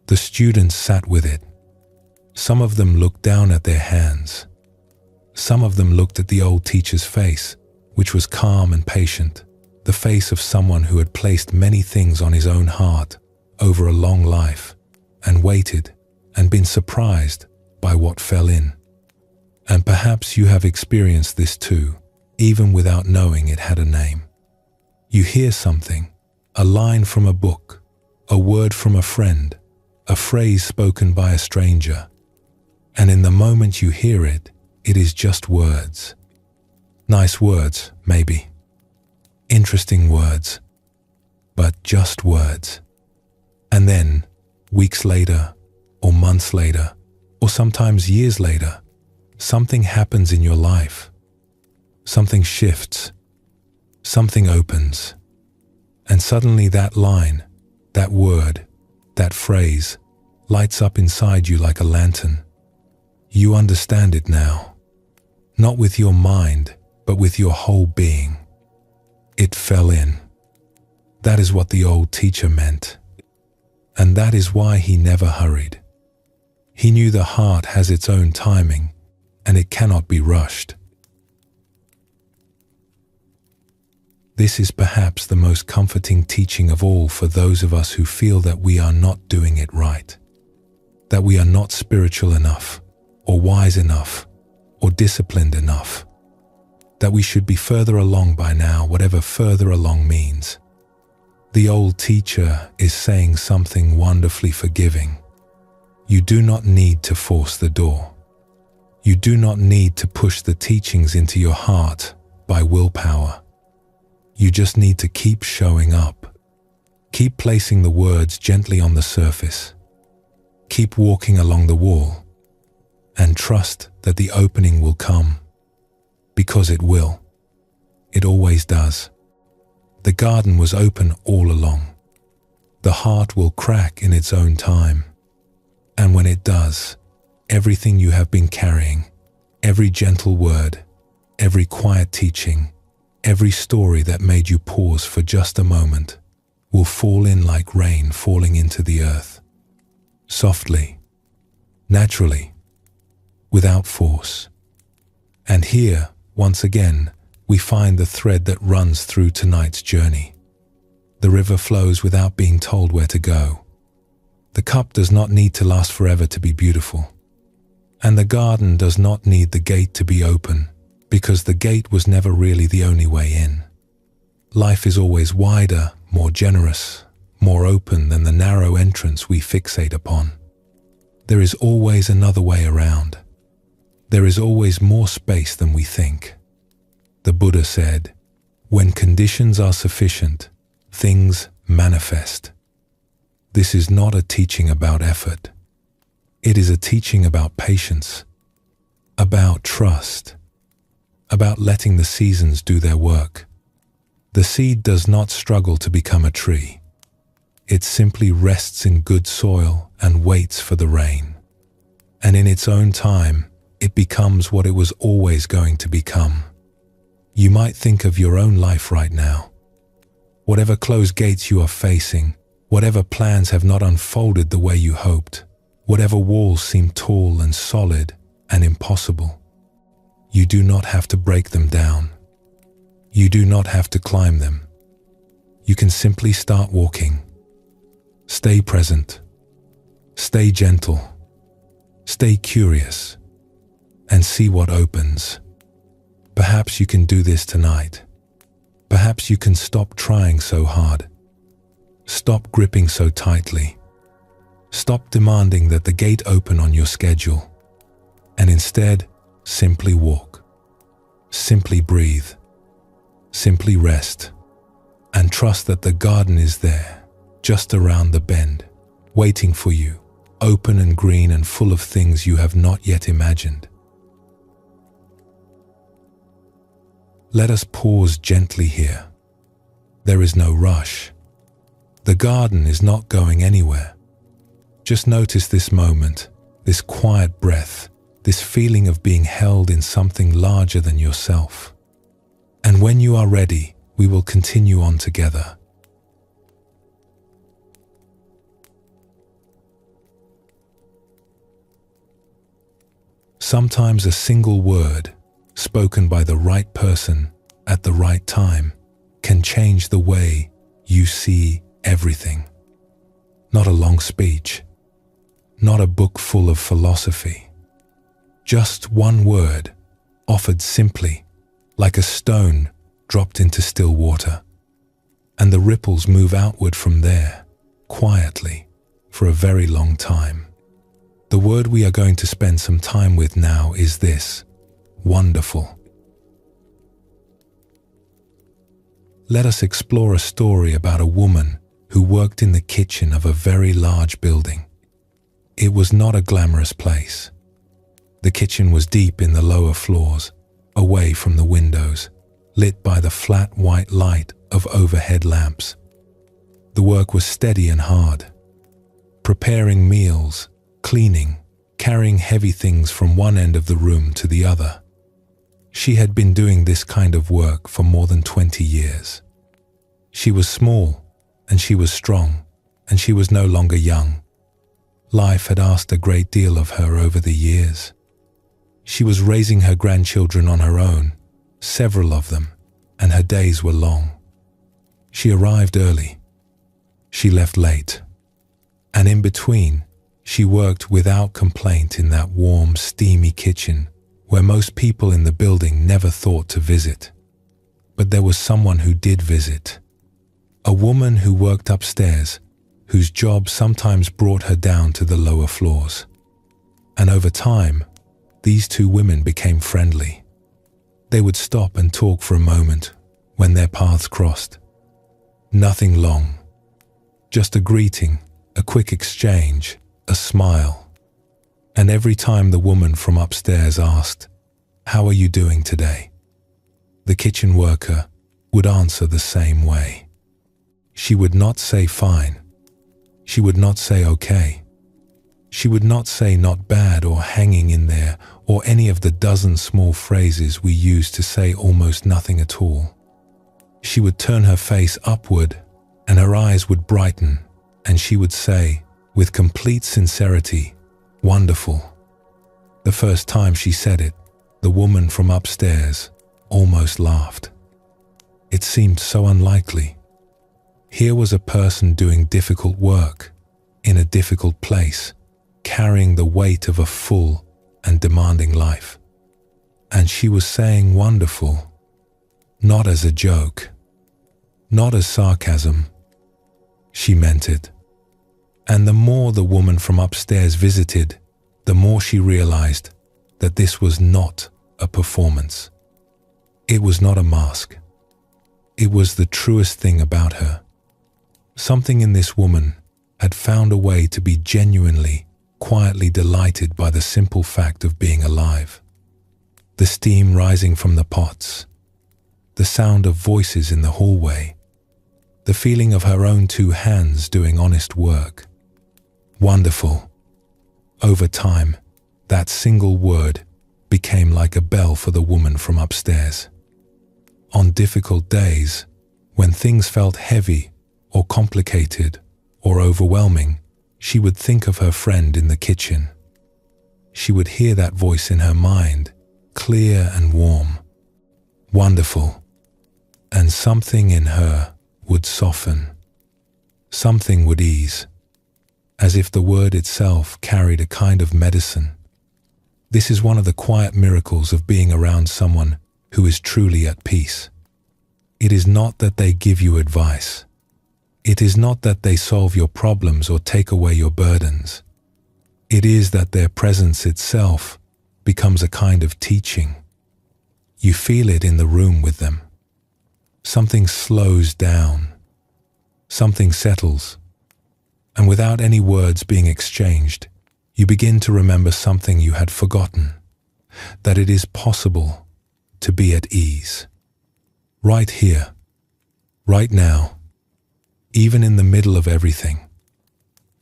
The students sat with it. Some of them looked down at their hands. Some of them looked at the old teacher's face, which was calm and patient, the face of someone who had placed many things on his own heart over a long life, and waited and been surprised by what fell in. And perhaps you have experienced this too, even without knowing it had a name. You hear something, a line from a book, a word from a friend, a phrase spoken by a stranger, and in the moment you hear it, it is just words. Nice words, maybe. Interesting words, but just words. And then, weeks later, or months later, or sometimes years later, something happens in your life. Something shifts. Something opens. And suddenly that line, that word, that phrase, lights up inside you like a lantern. You understand it now. Not with your mind, but with your whole being. It fell in. That is what the old teacher meant. And that is why he never hurried. He knew the heart has its own timing, and it cannot be rushed. This is perhaps the most comforting teaching of all for those of us who feel that we are not doing it right, that we are not spiritual enough, or wise enough, or disciplined enough, that we should be further along by now, whatever further along means. The old teacher is saying something wonderfully forgiving. You do not need to force the door. You do not need to push the teachings into your heart by willpower. You just need to keep showing up. Keep placing the words gently on the surface. Keep walking along the wall. And trust that the opening will come. Because it will. It always does. The garden was open all along. The heart will crack in its own time. And when it does, everything you have been carrying, every gentle word, every quiet teaching, every story that made you pause for just a moment, will fall in like rain falling into the earth. Softly, naturally, without force. And here, once again, we find the thread that runs through tonight's journey. The river flows without being told where to go. The cup does not need to last forever to be beautiful. And the garden does not need the gate to be open, because the gate was never really the only way in. Life is always wider, more generous, more open than the narrow entrance we fixate upon. There is always another way around. There is always more space than we think. The Buddha said, "When conditions are sufficient, things manifest." This is not a teaching about effort. It is a teaching about patience, about trust, about letting the seasons do their work. The seed does not struggle to become a tree. It simply rests in good soil and waits for the rain. And in its own time, it becomes what it was always going to become. You might think of your own life right now. Whatever closed gates you are facing, whatever plans have not unfolded the way you hoped, whatever walls seem tall and solid and impossible, you do not have to break them down. You do not have to climb them. You can simply start walking. Stay present. Stay gentle. Stay curious. And see what opens. Perhaps you can do this tonight. Perhaps you can stop trying so hard. Stop gripping so tightly. Stop demanding that the gate open on your schedule. And instead, simply walk. Simply breathe. Simply rest. And trust that the garden is there, just around the bend, waiting for you, open and green and full of things you have not yet imagined. Let us pause gently here. There is no rush. The garden is not going anywhere. Just notice this moment, this quiet breath, this feeling of being held in something larger than yourself. And when you are ready, we will continue on together. Sometimes a single word, spoken by the right person at the right time, can change the way you see everything. Not a long speech, not a book full of philosophy. Just one word, offered simply, like a stone dropped into still water. And the ripples move outward from there, quietly, for a very long time. The word we are going to spend some time with now is this: wonderful. Let us explore a story about a woman who worked in the kitchen of a very large building. It was not a glamorous place. The kitchen was deep in the lower floors, away from the windows, lit by the flat white light of overhead lamps. The work was steady and hard. Preparing meals, cleaning, carrying heavy things from one end of the room to the other. She had been doing this kind of work for more than 20 years. She was small, and she was strong, and she was no longer young. Life had asked a great deal of her over the years. She was raising her grandchildren on her own, several of them, and her days were long. She arrived early. She left late. And in between, she worked without complaint in that warm, steamy kitchen where most people in the building never thought to visit. But there was someone who did visit. A woman who worked upstairs, whose job sometimes brought her down to the lower floors. And over time, these two women became friendly. They would stop and talk for a moment when their paths crossed. Nothing long. Just a greeting, a quick exchange, a smile. And every time the woman from upstairs asked, "How are you doing today?" the kitchen worker would answer the same way. She would not say fine. She would not say okay. She would not say not bad or hanging in there or any of the dozen small phrases we use to say almost nothing at all. She would turn her face upward and her eyes would brighten and she would say, with complete sincerity, "Wonderful." The first time she said it, the woman from upstairs almost laughed. It seemed so unlikely. Here was a person doing difficult work, in a difficult place, carrying the weight of a full and demanding life. And she was saying wonderful, not as a joke, not as sarcasm. She meant it. And the more the woman from upstairs visited, the more she realized that this was not a performance. It was not a mask. It was the truest thing about her. Something in this woman had found a way to be genuinely, quietly delighted by the simple fact of being alive. The steam rising from the pots, the sound of voices in the hallway, the feeling of her own two hands doing honest work. Wonderful. Over time, that single word became like a bell for the woman from upstairs. On difficult days, when things felt heavy or complicated or overwhelming, she would think of her friend in the kitchen. She would hear that voice in her mind, clear and warm. Wonderful. And something in her would soften. Something would ease, as if the word itself carried a kind of medicine. This is one of the quiet miracles of being around someone who is truly at peace. It is not that they give you advice. It is not that they solve your problems or take away your burdens. It is that their presence itself becomes a kind of teaching. You feel it in the room with them. Something slows down. Something settles. And without any words being exchanged, you begin to remember something you had forgotten, that it is possible to be at ease. Right here, right now, even in the middle of everything.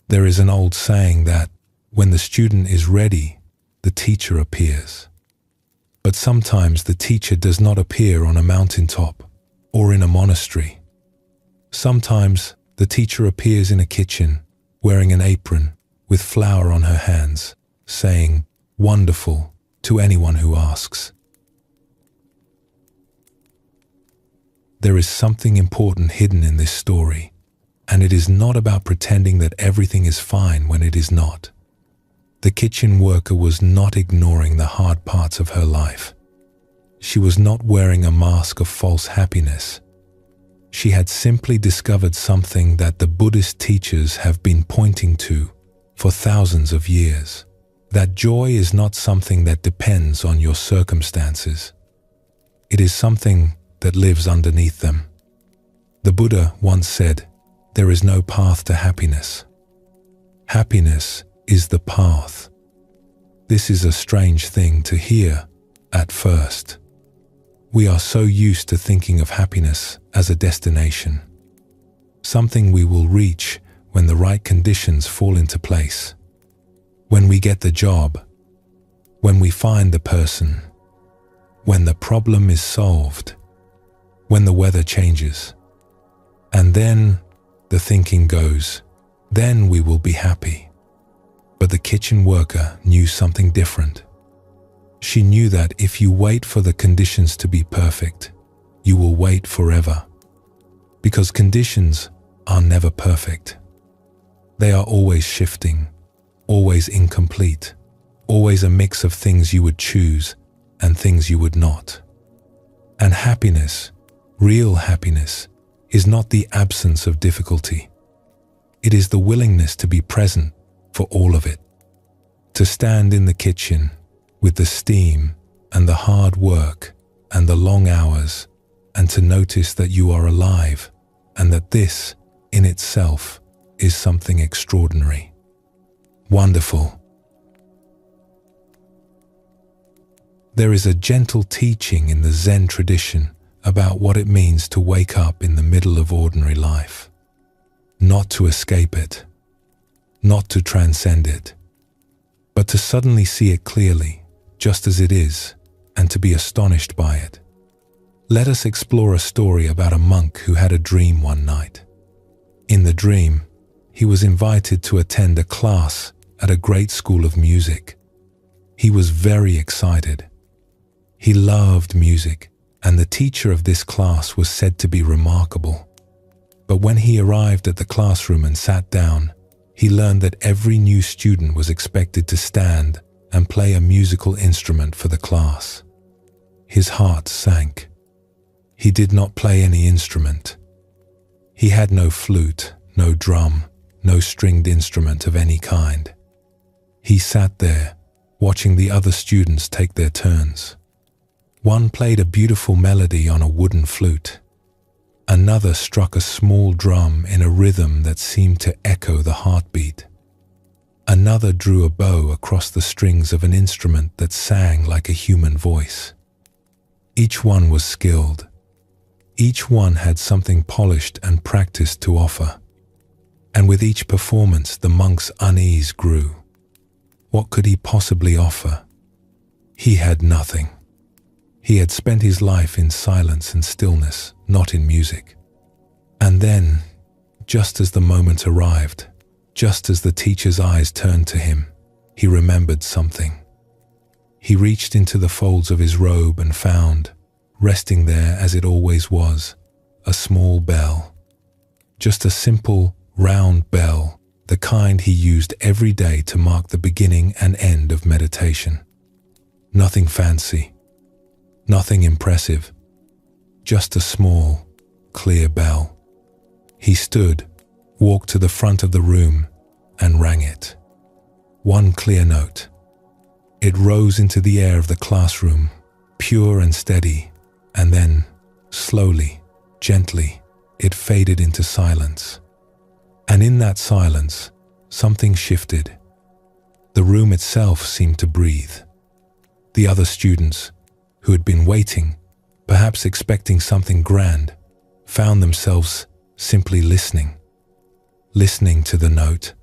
There is an old saying that when the student is ready, the teacher appears. But sometimes the teacher does not appear on a mountaintop or in a monastery. Sometimes the teacher appears in a kitchen, wearing an apron, with flour on her hands, saying, "Wonderful," to anyone who asks. There is something important hidden in this story, and it is not about pretending that everything is fine when it is not. The kitchen worker was not ignoring the hard parts of her life. She was not wearing a mask of false happiness. She had simply discovered something that the Buddhist teachers have been pointing to for thousands of years, that joy is not something that depends on your circumstances. It is something that lives underneath them. The Buddha once said, "There is no path to happiness. Happiness is the path." This is a strange thing to hear at first. We are so used to thinking of happiness as a destination, something we will reach when the right conditions fall into place, when we get the job, when we find the person, when the problem is solved, when the weather changes. And then the thinking goes, then we will be happy. But the kitchen worker knew something different. She knew that if you wait for the conditions to be perfect, you will wait forever. Because conditions are never perfect. They are always shifting, always incomplete, always a mix of things you would choose and things you would not. And happiness, real happiness, is not the absence of difficulty. It is the willingness to be present for all of it. To stand in the kitchen with the steam and the hard work and the long hours, and to notice that you are alive and that this in itself is something extraordinary. Wonderful. There is a gentle teaching in the Zen tradition about what it means to wake up in the middle of ordinary life. Not to escape it, not to transcend it, but to suddenly see it clearly, just as it is, and to be astonished by it. Let us explore a story about a monk who had a dream one night. In the dream, he was invited to attend a class at a great school of music. He was very excited. He loved music and the teacher of this class was said to be remarkable. But when he arrived at the classroom and sat down, he learned that every new student was expected to stand and play a musical instrument for the class. His heart sank. He did not play any instrument. He had no flute, no drum, no stringed instrument of any kind. He sat there, watching the other students take their turns. One played a beautiful melody on a wooden flute. Another struck a small drum in a rhythm that seemed to echo the heartbeat. Another drew a bow across the strings of an instrument that sang like a human voice. Each one was skilled. Each one had something polished and practiced to offer. And with each performance, the monk's unease grew. What could he possibly offer? He had nothing. He had spent his life in silence and stillness, not in music. And then, just as the moment arrived, just as the teacher's eyes turned to him, he remembered something. He reached into the folds of his robe and found, resting there as it always was, a small bell. Just a simple, round bell, the kind he used every day to mark the beginning and end of meditation. Nothing fancy. Nothing impressive, just a small, clear bell. He stood, walked to the front of the room, and rang it. One clear note. It rose into the air of the classroom, pure and steady, and then, slowly, gently, it faded into silence. And in that silence, something shifted. The room itself seemed to breathe. The other students, who had been waiting, perhaps expecting something grand, found themselves simply listening to the note,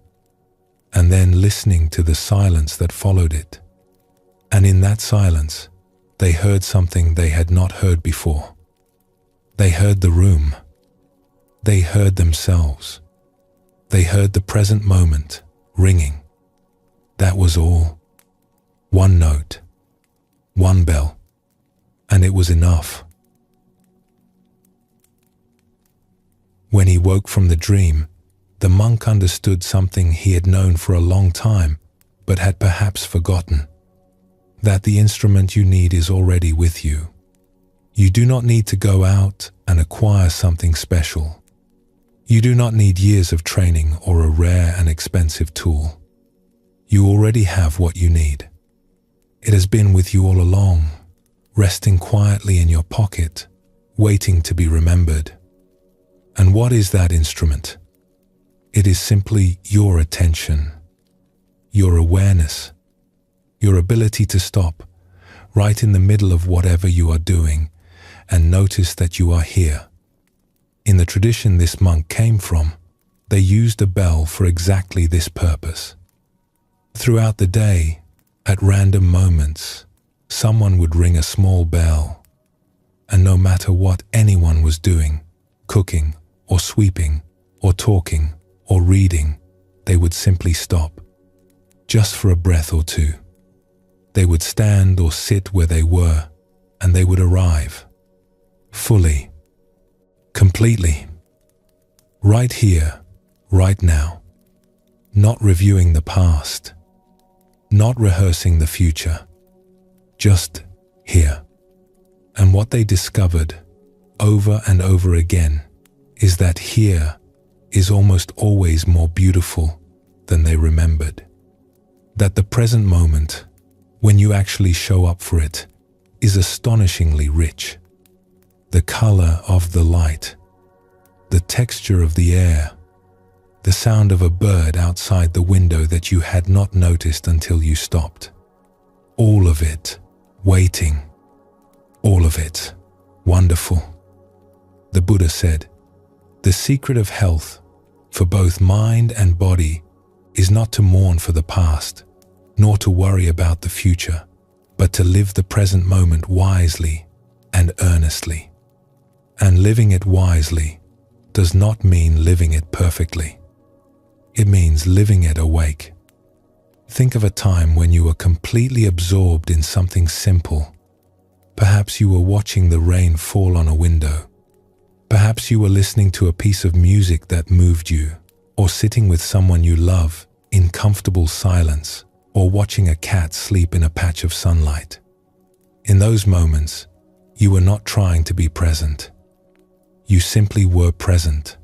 and then listening to the silence that followed it. And in that silence, they heard something they had not heard before. They heard the room. They heard themselves. They heard the present moment ringing. That was all. One note, one bell. And it was enough. When he woke from the dream, the monk understood something he had known for a long time, but had perhaps forgotten. That the instrument you need is already with you. You do not need to go out and acquire something special. You do not need years of training or a rare and expensive tool. You already have what you need. It has been with you all along, resting quietly in your pocket, waiting to be remembered. And what is that instrument? It is simply your attention, your awareness, your ability to stop right in the middle of whatever you are doing and notice that you are here. In the tradition this monk came from, they used a bell for exactly this purpose. Throughout the day, at random moments, someone would ring a small bell, and no matter what anyone was doing, cooking or sweeping or talking or reading, they would simply stop, just for a breath or two. They would stand or sit where they were, and they would arrive, fully, completely, right here, right now, not reviewing the past, not rehearsing the future, just here. And what they discovered over and over again is that here is almost always more beautiful than they remembered. That the present moment, when you actually show up for it, is astonishingly rich. The color of the light, the texture of the air, the sound of a bird outside the window that you had not noticed until you stopped. All of it, waiting. All of it, wonderful. The Buddha said, "The secret of health, for both mind and body, is not to mourn for the past, nor to worry about the future, but to live the present moment wisely and earnestly." And living it wisely does not mean living it perfectly. It means living it awake. Think of a time when you were completely absorbed in something simple, Perhaps you were watching the rain fall on a window. Perhaps you were listening to a piece of music that moved you, or sitting with someone you love in comfortable silence, or watching a cat sleep in a patch of sunlight. In those moments, you were not trying to be present. You simply were present,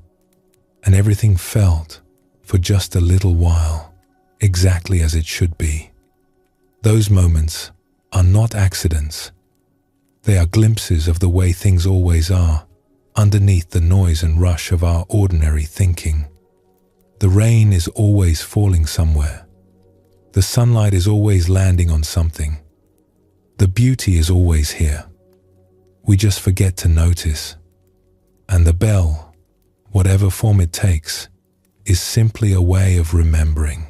and everything felt, for just a little while, exactly as it should be. Those moments are not accidents. They are glimpses of the way things always are, underneath the noise and rush of our ordinary thinking. The rain is always falling somewhere. The sunlight is always landing on something. The beauty is always here. We just forget to notice. And the bell, whatever form it takes, is simply a way of remembering.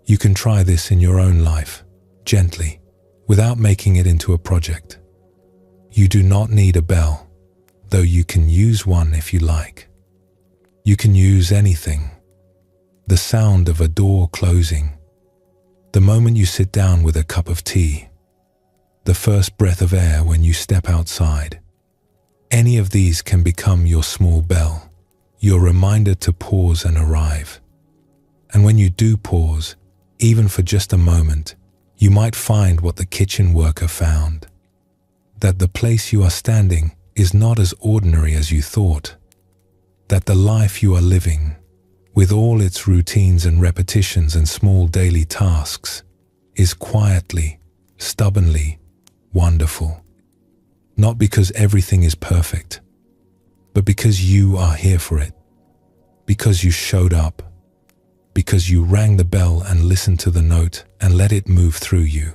You can try this in your own life, gently, without making it into a project. You do not need a bell, though you can use one if you like. You can use anything. The sound of a door closing, the moment you sit down with a cup of tea, the first breath of air when you step outside. Any of these can become your small bell, your reminder to pause and arrive. And when you do pause, even for just a moment, you might find what the kitchen worker found. That the place you are standing is not as ordinary as you thought. That the life you are living, with all its routines and repetitions and small daily tasks, is quietly, stubbornly wonderful. Not because everything is perfect, but because you are here for it. Because you showed up. Because you rang the bell and listened to the note and let it move through you.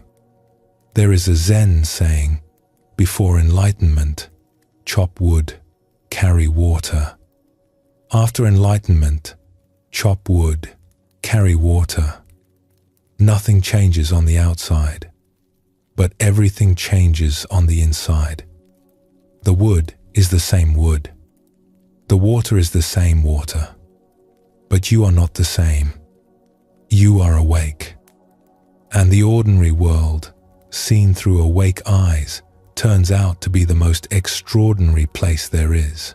There is a Zen saying, before enlightenment, chop wood, carry water. After enlightenment, chop wood, carry water. Nothing changes on the outside, but everything changes on the inside. The wood is the same wood. The water is the same water. But you are not the same. You are awake. And the ordinary world, seen through awake eyes, turns out to be the most extraordinary place there is.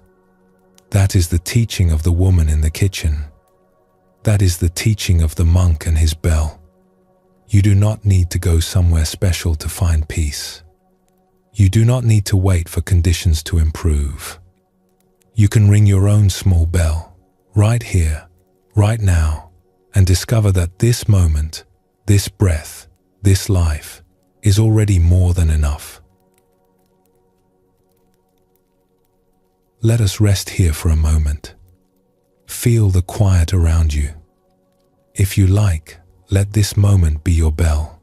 That is the teaching of the woman in the kitchen. That is the teaching of the monk and his bell. You do not need to go somewhere special to find peace. You do not need to wait for conditions to improve. You can ring your own small bell, right here, right now, and discover that this moment, this breath, this life, is already more than enough. Let us rest here for a moment. Feel the quiet around you. If you like, let this moment be your bell.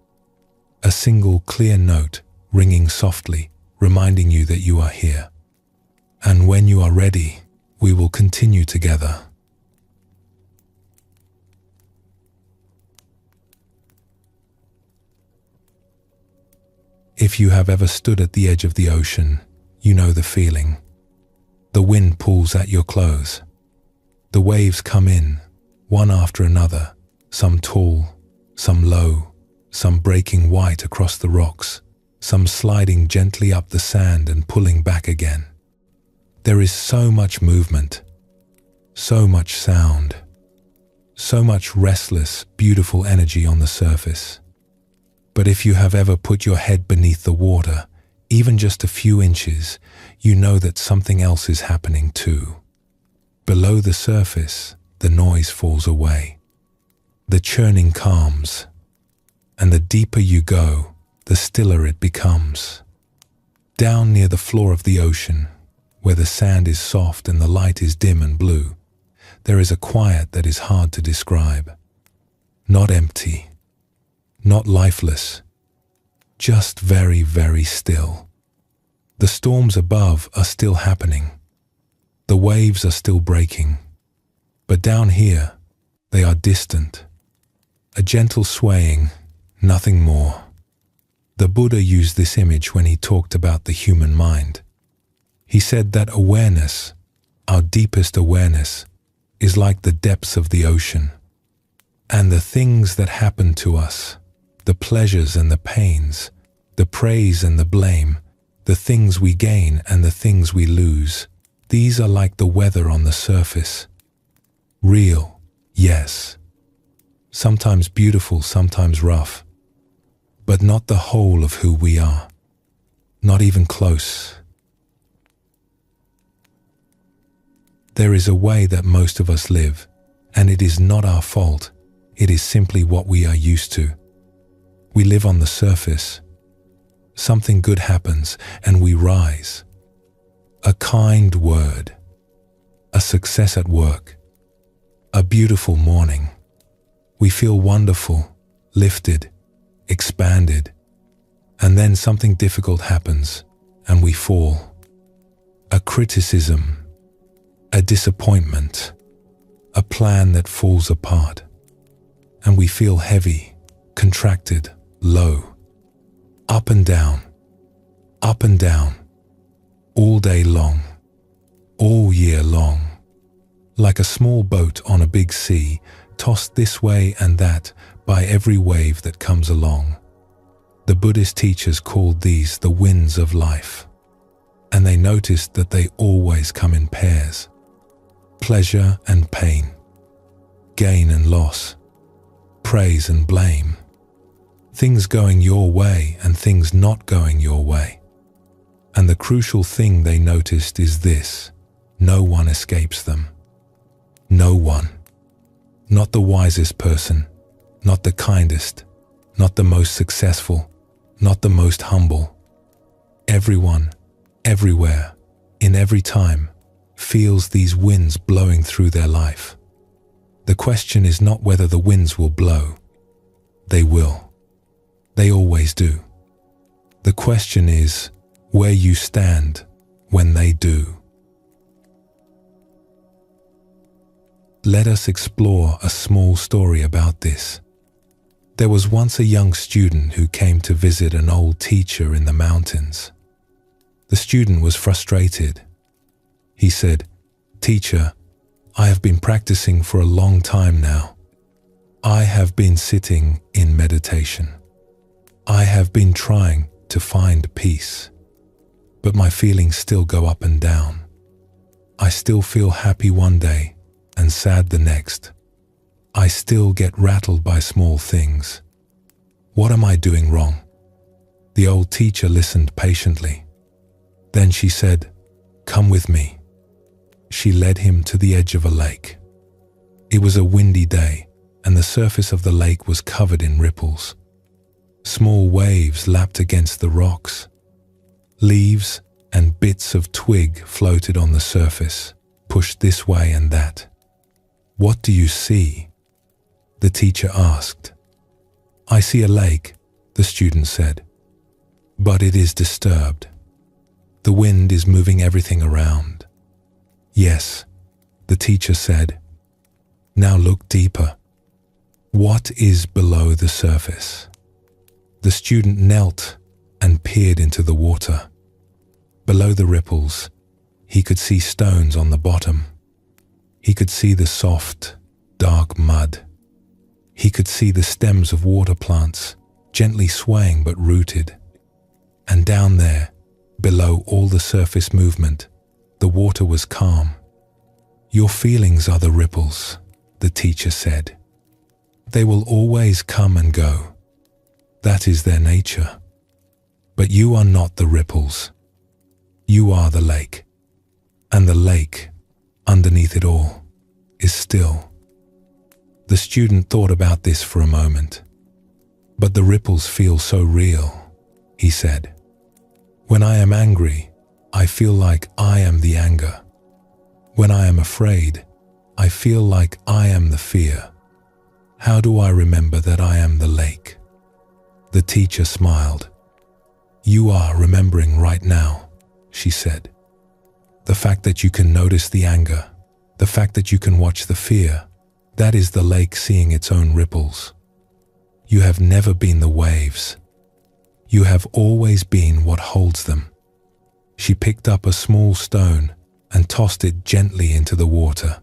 A single clear note ringing softly, reminding you that you are here. And when you are ready, we will continue together. If you have ever stood at the edge of the ocean, you know the feeling. The wind pulls at your clothes. The waves come in, one after another, some tall, some low, some breaking white across the rocks, some sliding gently up the sand and pulling back again. There is so much movement, so much sound, so much restless, beautiful energy on the surface. But if you have ever put your head beneath the water, even just a few inches, you know that something else is happening too. Below the surface, the noise falls away. The churning calms, and the deeper you go, the stiller it becomes. Down near the floor of the ocean, where the sand is soft and the light is dim and blue, there is a quiet that is hard to describe. Not empty, not lifeless, just very, very still. The storms above are still happening. The waves are still breaking. But down here, they are distant. A gentle swaying, nothing more. The Buddha used this image when he talked about the human mind. He said that awareness, our deepest awareness, is like the depths of the ocean. And the things that happen to us, the pleasures and the pains, the praise and the blame, the things we gain and the things we lose. These are like the weather on the surface. Real, yes. Sometimes beautiful, sometimes rough. But not the whole of who we are. Not even close. There is a way that most of us live, and it is not our fault. It is simply what we are used to. We live on the surface. Something good happens and we rise. A kind word, a success at work, a beautiful morning. We feel wonderful, lifted, expanded, and then something difficult happens and we fall. A criticism, a disappointment, a plan that falls apart, and we feel heavy, contracted, low, up and down, all day long, all year long, like a small boat on a big sea, tossed this way and that by every wave that comes along. The Buddhist teachers called these the winds of life, and they noticed that they always come in pairs. Pleasure and pain, gain and loss, praise and blame, things going your way and things not going your way. And the crucial thing they noticed is this: no one escapes them. No one. Not the wisest person, not the kindest, not the most successful, not the most humble. Everyone, everywhere, in every time, feels these winds blowing through their life. The question is not whether the winds will blow. They will. They always do. The question is where you stand when they do. Let us explore a small story about this. There was once a young student who came to visit an old teacher in the mountains. The student was frustrated. He said, "Teacher, I have been practicing for a long time now. I have been sitting in meditation. I have been trying to find peace, but my feelings still go up and down. I still feel happy one day and sad the next. I still get rattled by small things. What am I doing wrong?" The old teacher listened patiently. Then she said, "Come with me." She led him to the edge of a lake. It was a windy day, and the surface of the lake was covered in ripples. Small waves lapped against the rocks. Leaves and bits of twig floated on the surface, pushed this way and that. "What do you see?" the teacher asked. "I see a lake," the student said, "but it is disturbed. The wind is moving everything around." "Yes," the teacher said. "Now look deeper. What is below the surface?" The student knelt and peered into the water. Below the ripples, he could see stones on the bottom. He could see the soft, dark mud. He could see the stems of water plants, gently swaying but rooted. And down there, below all the surface movement, the water was calm. "Your feelings are the ripples," the teacher said. "They will always come and go. That is their nature. But you are not the ripples. You are the lake. And the lake, underneath it all, is still." The student thought about this for a moment. "But the ripples feel so real," he said. "When I am angry, I feel like I am the anger. When I am afraid, I feel like I am the fear. How do I remember that I am the lake?" The teacher smiled. "You are remembering right now," she said. "The fact that you can notice the anger, the fact that you can watch the fear, that is the lake seeing its own ripples. You have never been the waves. You have always been what holds them." She picked up a small stone and tossed it gently into the water.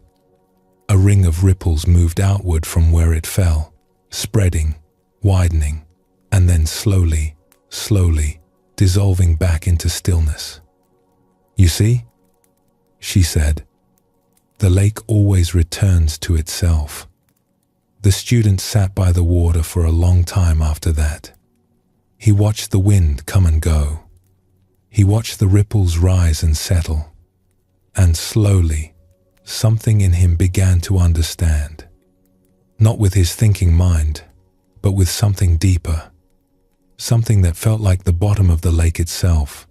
A ring of ripples moved outward from where it fell, spreading, widening, and then slowly, slowly dissolving back into stillness. "You see," she said, "the lake always returns to itself." The student sat by the water for a long time after that. He watched the wind come and go. He watched the ripples rise and settle. And slowly, something in him began to understand. Not with his thinking mind, but with something deeper. Something that felt like the bottom of the lake itself.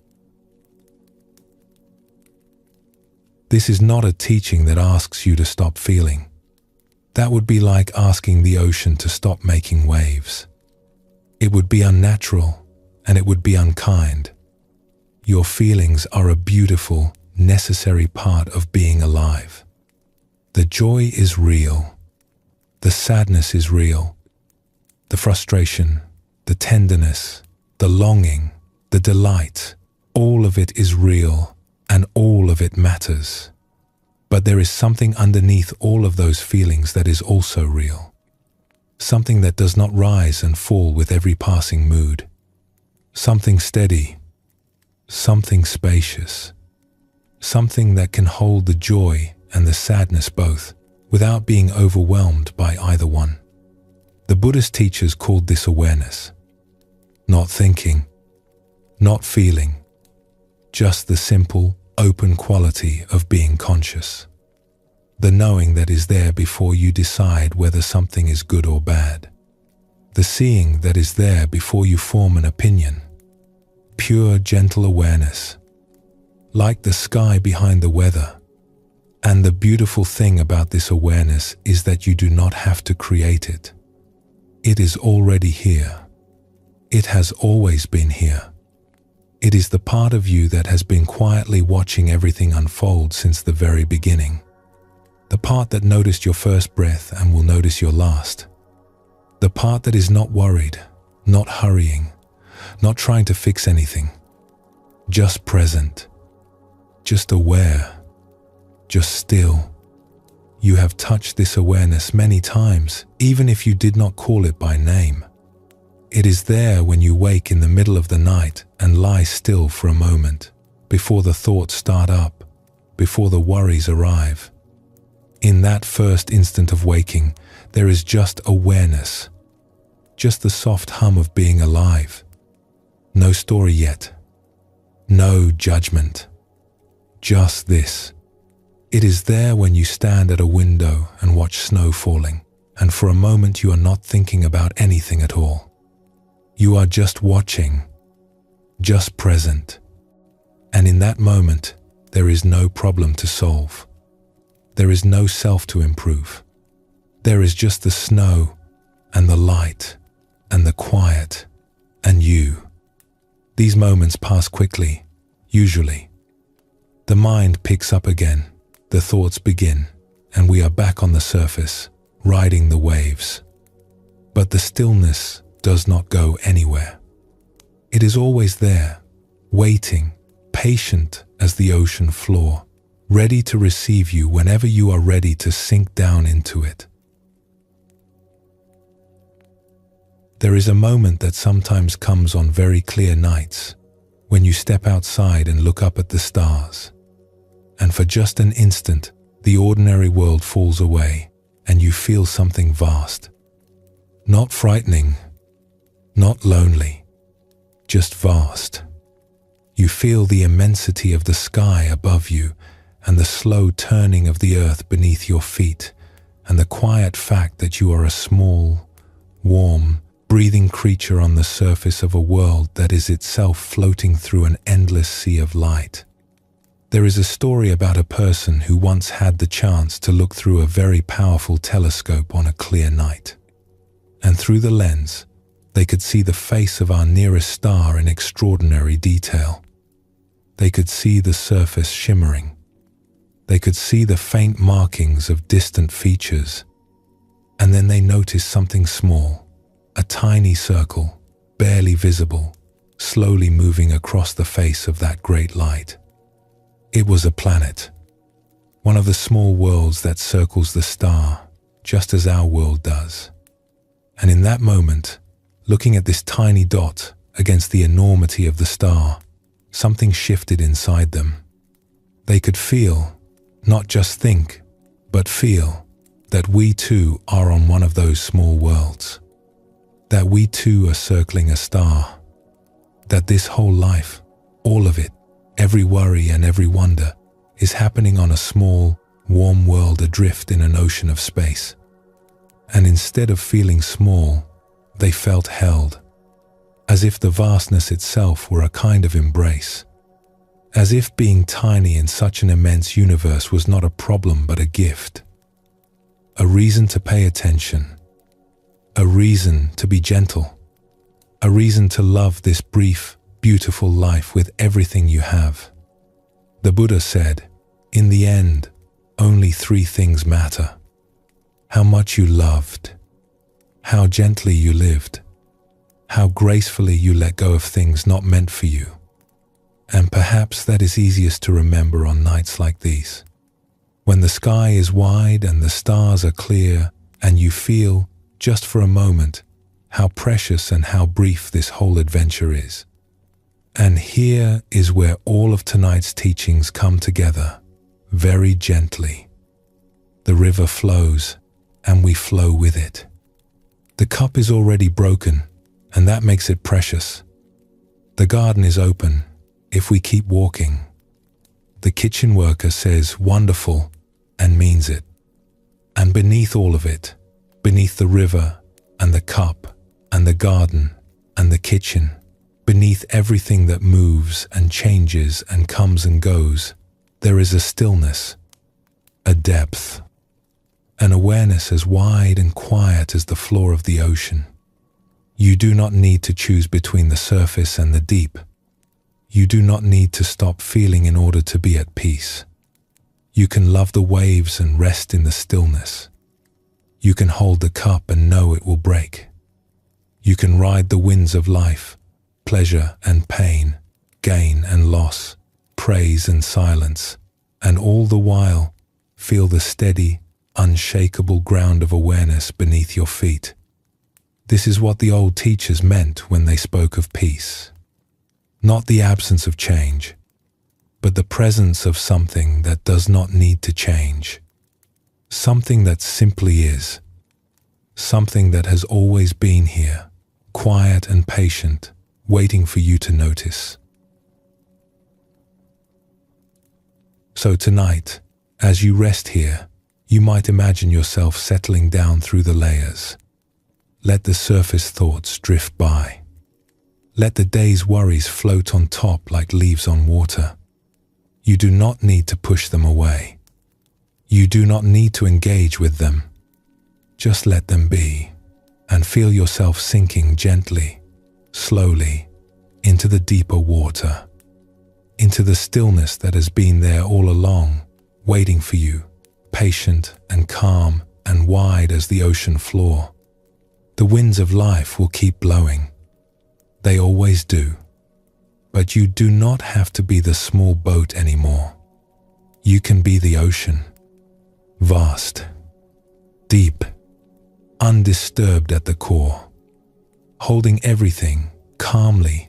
This is not a teaching that asks you to stop feeling. That would be like asking the ocean to stop making waves. It would be unnatural, and it would be unkind. Your feelings are a beautiful, necessary part of being alive. The joy is real. The sadness is real. The frustration, the tenderness, the longing, the delight, all of it is real, and all of it matters. But there is something underneath all of those feelings that is also real. Something that does not rise and fall with every passing mood. Something steady. Something spacious. Something that can hold the joy and the sadness both, without being overwhelmed by either one. The Buddhist teachers called this awareness. Not thinking, not feeling, just the simple, open quality of being conscious. The knowing that is there before you decide whether something is good or bad. The seeing that is there before you form an opinion. Pure, gentle awareness, like the sky behind the weather. And the beautiful thing about this awareness is that you do not have to create it. It is already here. It has always been here. It is the part of you that has been quietly watching everything unfold since the very beginning. The part that noticed your first breath and will notice your last. The part that is not worried, not hurrying, not trying to fix anything. Just present. Just aware. Just still. You have touched this awareness many times, even if you did not call it by name. It is there when you wake in the middle of the night and lie still for a moment, before the thoughts start up, before the worries arrive. In that first instant of waking, there is just awareness, just the soft hum of being alive. No story yet, no judgment, just this. It is there when you stand at a window and watch snow falling, and for a moment you are not thinking about anything at all. You are just watching, just present. And in that moment, there is no problem to solve. There is no self to improve. There is just the snow and the light and the quiet and you. These moments pass quickly, usually. The mind picks up again, the thoughts begin, and we are back on the surface, riding the waves. But the stillness does not go anywhere. It is always there, waiting, patient as the ocean floor, ready to receive you whenever you are ready to sink down into it. There is a moment that sometimes comes on very clear nights, when you step outside and look up at the stars. And for just an instant, the ordinary world falls away, and you feel something vast. Not frightening, not lonely, just vast. You feel the immensity of the sky above you, and the slow turning of the earth beneath your feet, and the quiet fact that you are a small, warm, breathing creature on the surface of a world that is itself floating through an endless sea of light. There is a story about a person who once had the chance to look through a very powerful telescope on a clear night. And through the lens, they could see the face of our nearest star in extraordinary detail. They could see the surface shimmering. They could see the faint markings of distant features. And then they noticed something small, a tiny circle, barely visible, slowly moving across the face of that great light. It was a planet, one of the small worlds that circles the star, just as our world does. And in that moment, Looking at this tiny dot against the enormity of the star, something shifted inside them. They could feel, not just think, but feel, that we too are on one of those small worlds. That we too are circling a star. That this whole life, all of it, every worry and every wonder, is happening on a small, warm world adrift in an ocean of space. And instead of feeling small, they felt held, as if the vastness itself were a kind of embrace, as if being tiny in such an immense universe was not a problem but a gift, a reason to pay attention, a reason to be gentle, a reason to love this brief, beautiful life with everything you have. The Buddha said, in the end, only 3 things matter: how much you loved, how gently you lived, how gracefully you let go of things not meant for you. And perhaps that is easiest to remember on nights like these, when the sky is wide and the stars are clear, and you feel, just for a moment, how precious and how brief this whole adventure is. And here is where all of tonight's teachings come together, very gently. The river flows, and we flow with it. The cup is already broken, and that makes it precious. The garden is open, if we keep walking. The kitchen worker says wonderful and means it. And beneath all of it, beneath the river and the cup and the garden and the kitchen, beneath everything that moves and changes and comes and goes, there is a stillness, a depth, an awareness as wide and quiet as the floor of the ocean. You do not need to choose between the surface and the deep. You do not need to stop feeling in order to be at peace. You can love the waves and rest in the stillness. You can hold the cup and know it will break. You can ride the winds of life, pleasure and pain, gain and loss, praise and silence, and all the while feel the steady, unshakable ground of awareness beneath your feet. This is what the old teachers meant when they spoke of peace. Not the absence of change, but the presence of something that does not need to change. Something that simply is. Something that has always been here, quiet and patient, waiting for you to notice. So tonight, as you rest here, you might imagine yourself settling down through the layers. Let the surface thoughts drift by. Let the day's worries float on top like leaves on water. You do not need to push them away. You do not need to engage with them. Just let them be, and feel yourself sinking gently, slowly, into the deeper water, into the stillness that has been there all along, waiting for you, patient and calm and wide as the ocean floor. The winds of life will keep blowing. They always do. But you do not have to be the small boat anymore. You can be the ocean. Vast, deep, undisturbed at the core, holding everything calmly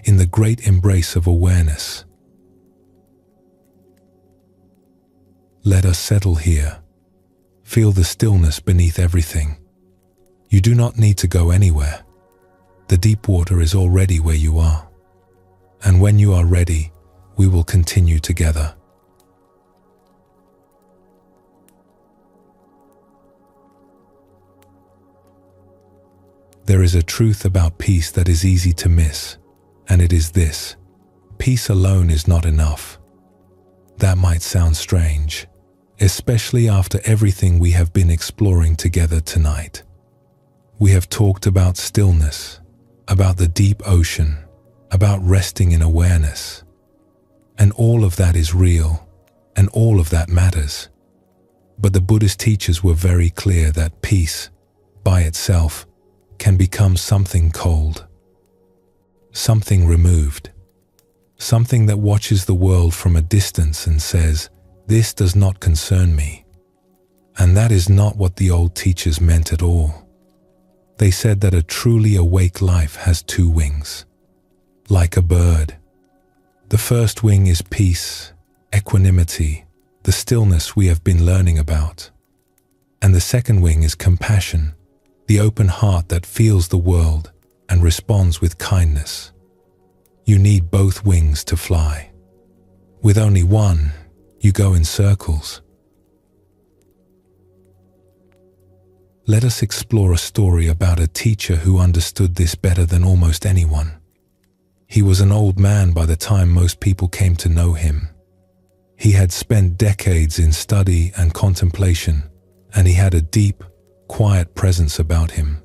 in the great embrace of awareness. Let us settle here. Feel the stillness beneath everything. You do not need to go anywhere. The deep water is already where you are. And when you are ready, we will continue together. There is a truth about peace that is easy to miss, and it is this: peace alone is not enough. That might sound strange, especially after everything we have been exploring together tonight. We have talked about stillness, about the deep ocean, about resting in awareness. And all of that is real, and all of that matters. But the Buddhist teachers were very clear that peace, by itself, can become something cold, something removed, something that watches the world from a distance and says, "This does not concern me." And that is not what the old teachers meant at all. They said that a truly awake life has two wings, like a bird. The first wing is peace, equanimity, the stillness we have been learning about. And the second wing is compassion, the open heart that feels the world and responds with kindness. You need both wings to fly. With only one, you go in circles. Let us explore a story about a teacher who understood this better than almost anyone. He was an old man by the time most people came to know him. He had spent decades in study and contemplation, and he had a deep, quiet presence about him.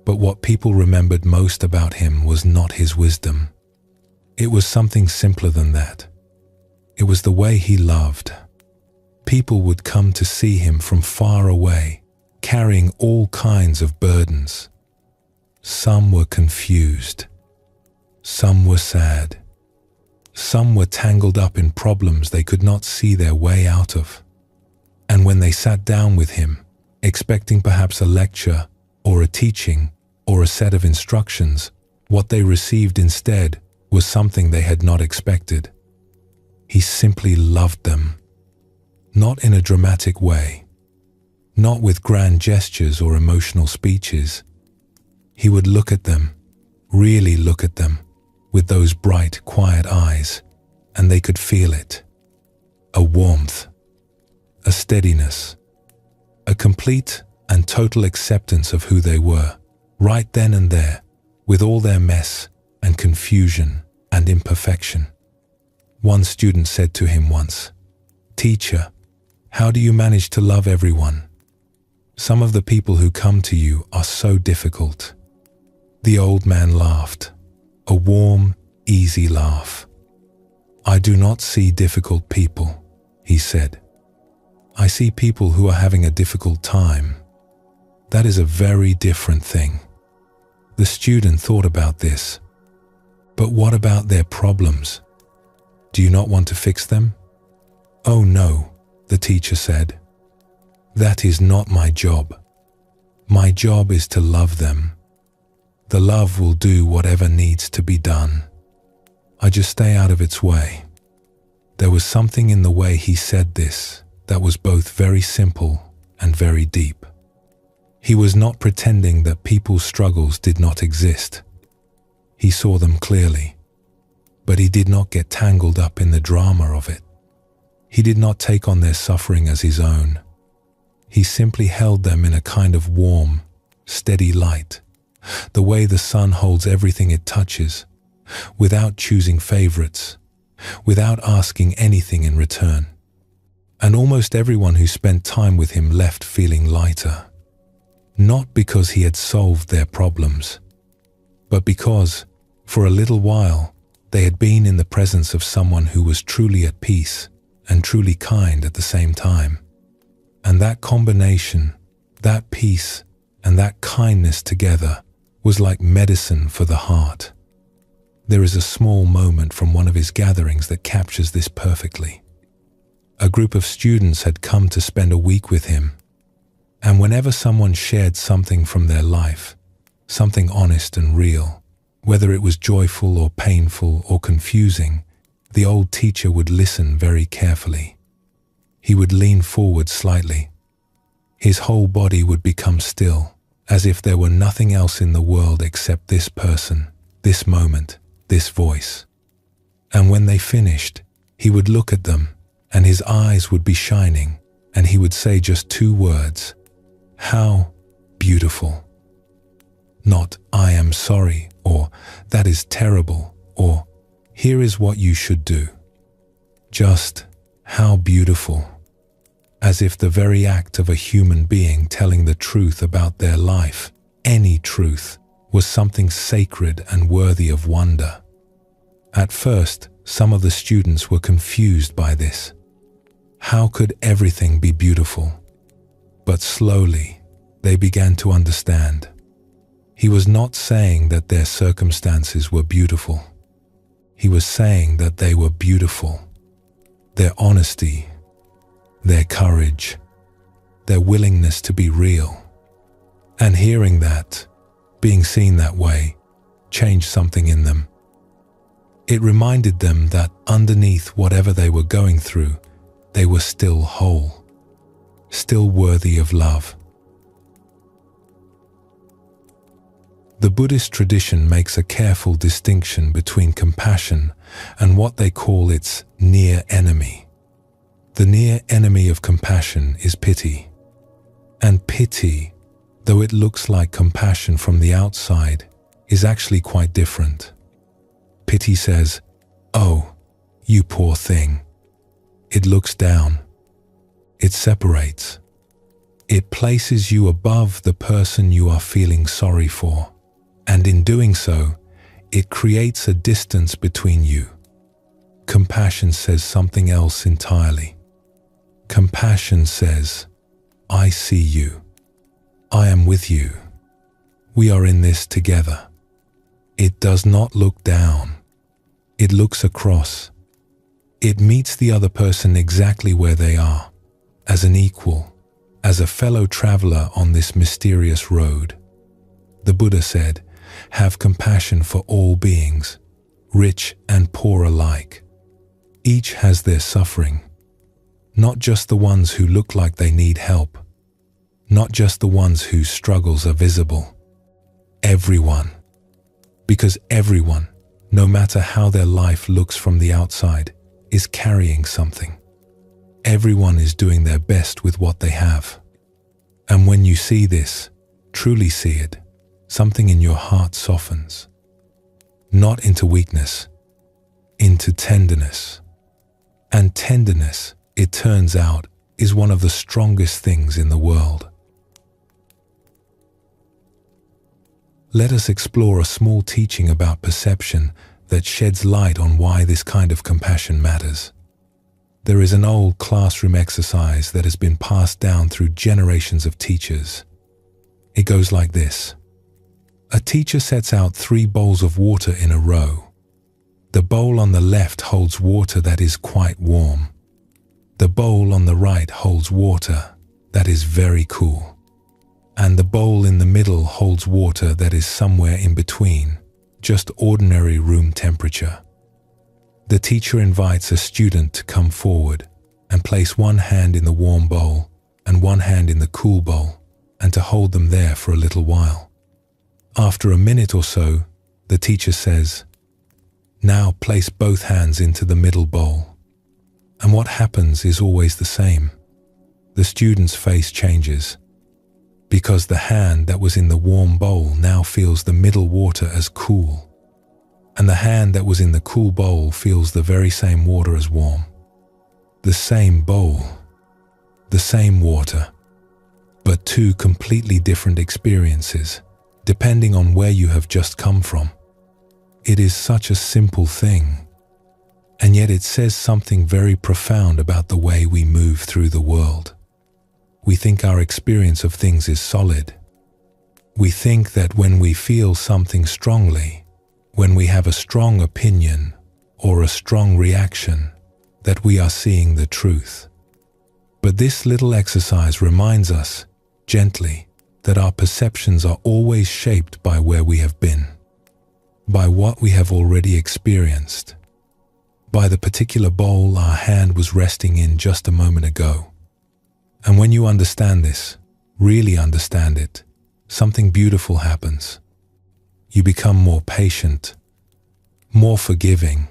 But what people remembered most about him was not his wisdom. It was something simpler than that. It was the way he loved. People would come to see him from far away, carrying all kinds of burdens. Some were confused. Some were sad. Some were tangled up in problems they could not see their way out of. And when they sat down with him, expecting perhaps a lecture or a teaching or a set of instructions, what they received instead was something they had not expected. He simply loved them. Not in a dramatic way. Not with grand gestures or emotional speeches. He would look at them, really look at them, with those bright, quiet eyes, and they could feel it. A warmth, a steadiness, a complete and total acceptance of who they were, right then and there, with all their mess and confusion and imperfection. One student said to him once, "Teacher, how do you manage to love everyone? Some of the people who come to you are so difficult." The old man laughed, a warm, easy laugh. "I do not see difficult people," he said. "I see people who are having a difficult time. That is a very different thing." The student thought about this. "But what about their problems? Do you not want to fix them?" "Oh no," the teacher said. "That is not my job. My job is to love them. The love will do whatever needs to be done. I just stay out of its way." There was something in the way he said this that was both very simple and very deep. He was not pretending that people's struggles did not exist. He saw them clearly, but he did not get tangled up in the drama of it. He did not take on their suffering as his own. He simply held them in a kind of warm, steady light, the way the sun holds everything it touches, without choosing favorites, without asking anything in return. And almost everyone who spent time with him left feeling lighter. Not because he had solved their problems, but because, for a little while, they had been in the presence of someone who was truly at peace and truly kind at the same time. And that combination, that peace and that kindness together, was like medicine for the heart. There is a small moment from one of his gatherings that captures this perfectly. A group of students had come to spend a week with him, and whenever someone shared something from their life, something honest and real, whether it was joyful or painful or confusing, the old teacher would listen very carefully. He would lean forward slightly. His whole body would become still, as if there were nothing else in the world except this person, this moment, this voice. And when they finished, he would look at them, and his eyes would be shining, and he would say just two words, "How beautiful." Not, "I am sorry," or "That is terrible," or "Here is what you should do." Just, "How beautiful." As if the very act of a human being telling the truth about their life, any truth, was something sacred and worthy of wonder. At first, some of the students were confused by this. How could everything be beautiful? But slowly, they began to understand. He was not saying that their circumstances were beautiful. He was saying that they were beautiful. Their honesty, their courage, their willingness to be real. And hearing that, being seen that way, changed something in them. It reminded them that underneath whatever they were going through, they were still whole, still worthy of love. The Buddhist tradition makes a careful distinction between compassion and what they call its near enemy. The near enemy of compassion is pity. And pity, though it looks like compassion from the outside, is actually quite different. Pity says, "Oh, you poor thing." It looks down. It separates. It places you above the person you are feeling sorry for. And in doing so, it creates a distance between you. Compassion says something else entirely. Compassion says, "I see you. I am with you. We are in this together." It does not look down. It looks across. It meets the other person exactly where they are, as an equal, as a fellow traveler on this mysterious road. The Buddha said, "Have compassion for all beings, rich and poor alike. Each has their suffering, not just the ones who look like they need help, not just the ones whose struggles are visible. Everyone. Because everyone, no matter how their life looks from the outside, is carrying something. Everyone is doing their best with what they have. And when you see this, truly see it, something in your heart softens. Not into weakness, into tenderness. And tenderness, it turns out, is one of the strongest things in the world. Let us explore a small teaching about perception that sheds light on why this kind of compassion matters. There is an old classroom exercise that has been passed down through generations of teachers. It goes like this. A teacher sets out 3 bowls of water in a row. The bowl on the left holds water that is quite warm. The bowl on the right holds water that is very cool. And the bowl in the middle holds water that is somewhere in between, just ordinary room temperature. The teacher invites a student to come forward and place one hand in the warm bowl and one hand in the cool bowl, and to hold them there for a little while. After a minute or so, the teacher says, "Now place both hands into the middle bowl." And what happens is always the same. The student's face changes, because the hand that was in the warm bowl now feels the middle water as cool, and the hand that was in the cool bowl feels the very same water as warm. The same bowl, the same water, but 2 completely different experiences, depending on where you have just come from. It is such a simple thing, and yet it says something very profound about the way we move through the world. We think our experience of things is solid. We think that when we feel something strongly, when we have a strong opinion or a strong reaction, that we are seeing the truth. But this little exercise reminds us, gently, that our perceptions are always shaped by where we have been, by what we have already experienced, by the particular bowl our hand was resting in just a moment ago. And when you understand this, really understand it, something beautiful happens. You become more patient, more forgiving,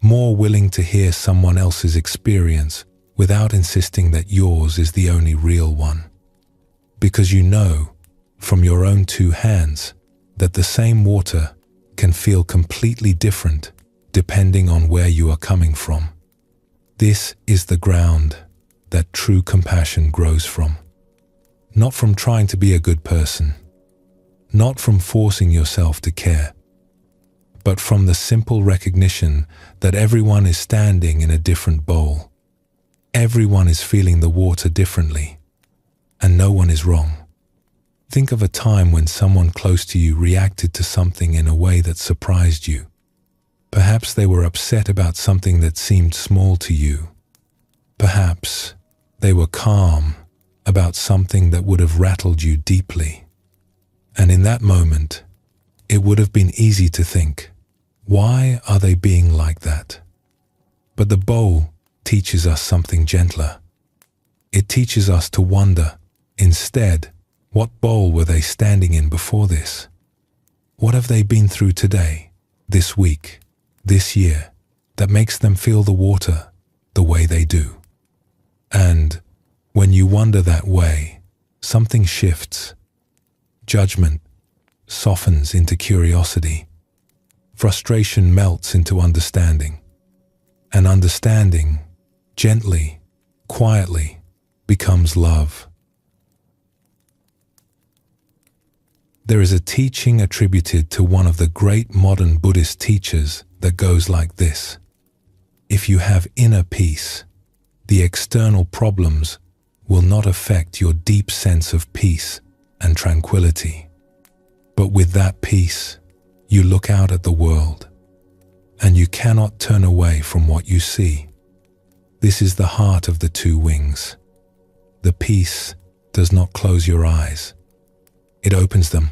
more willing to hear someone else's experience without insisting that yours is the only real one. Because you know, from your own 2 hands, that the same water can feel completely different depending on where you are coming from. This is the ground that true compassion grows from. Not from trying to be a good person, not from forcing yourself to care, but from the simple recognition that everyone is standing in a different bowl. Everyone is feeling the water differently, and no one is wrong. Think of a time when someone close to you reacted to something in a way that surprised you. Perhaps they were upset about something that seemed small to you. Perhaps they were calm about something that would have rattled you deeply. And in that moment, it would have been easy to think, why are they being like that? But the bowl teaches us something gentler. It teaches us to wonder, instead, what bowl were they standing in before this? What have they been through today, this week, this year, that makes them feel the water the way they do? And when you wonder that way, something shifts. Judgment softens into curiosity. Frustration melts into understanding. And understanding, gently, quietly, becomes love. There is a teaching attributed to one of the great modern Buddhist teachers that goes like this: if you have inner peace, the external problems will not affect your deep sense of peace and tranquility. But with that peace, you look out at the world, and you cannot turn away from what you see. This is the heart of the two wings. The peace does not close your eyes. It opens them.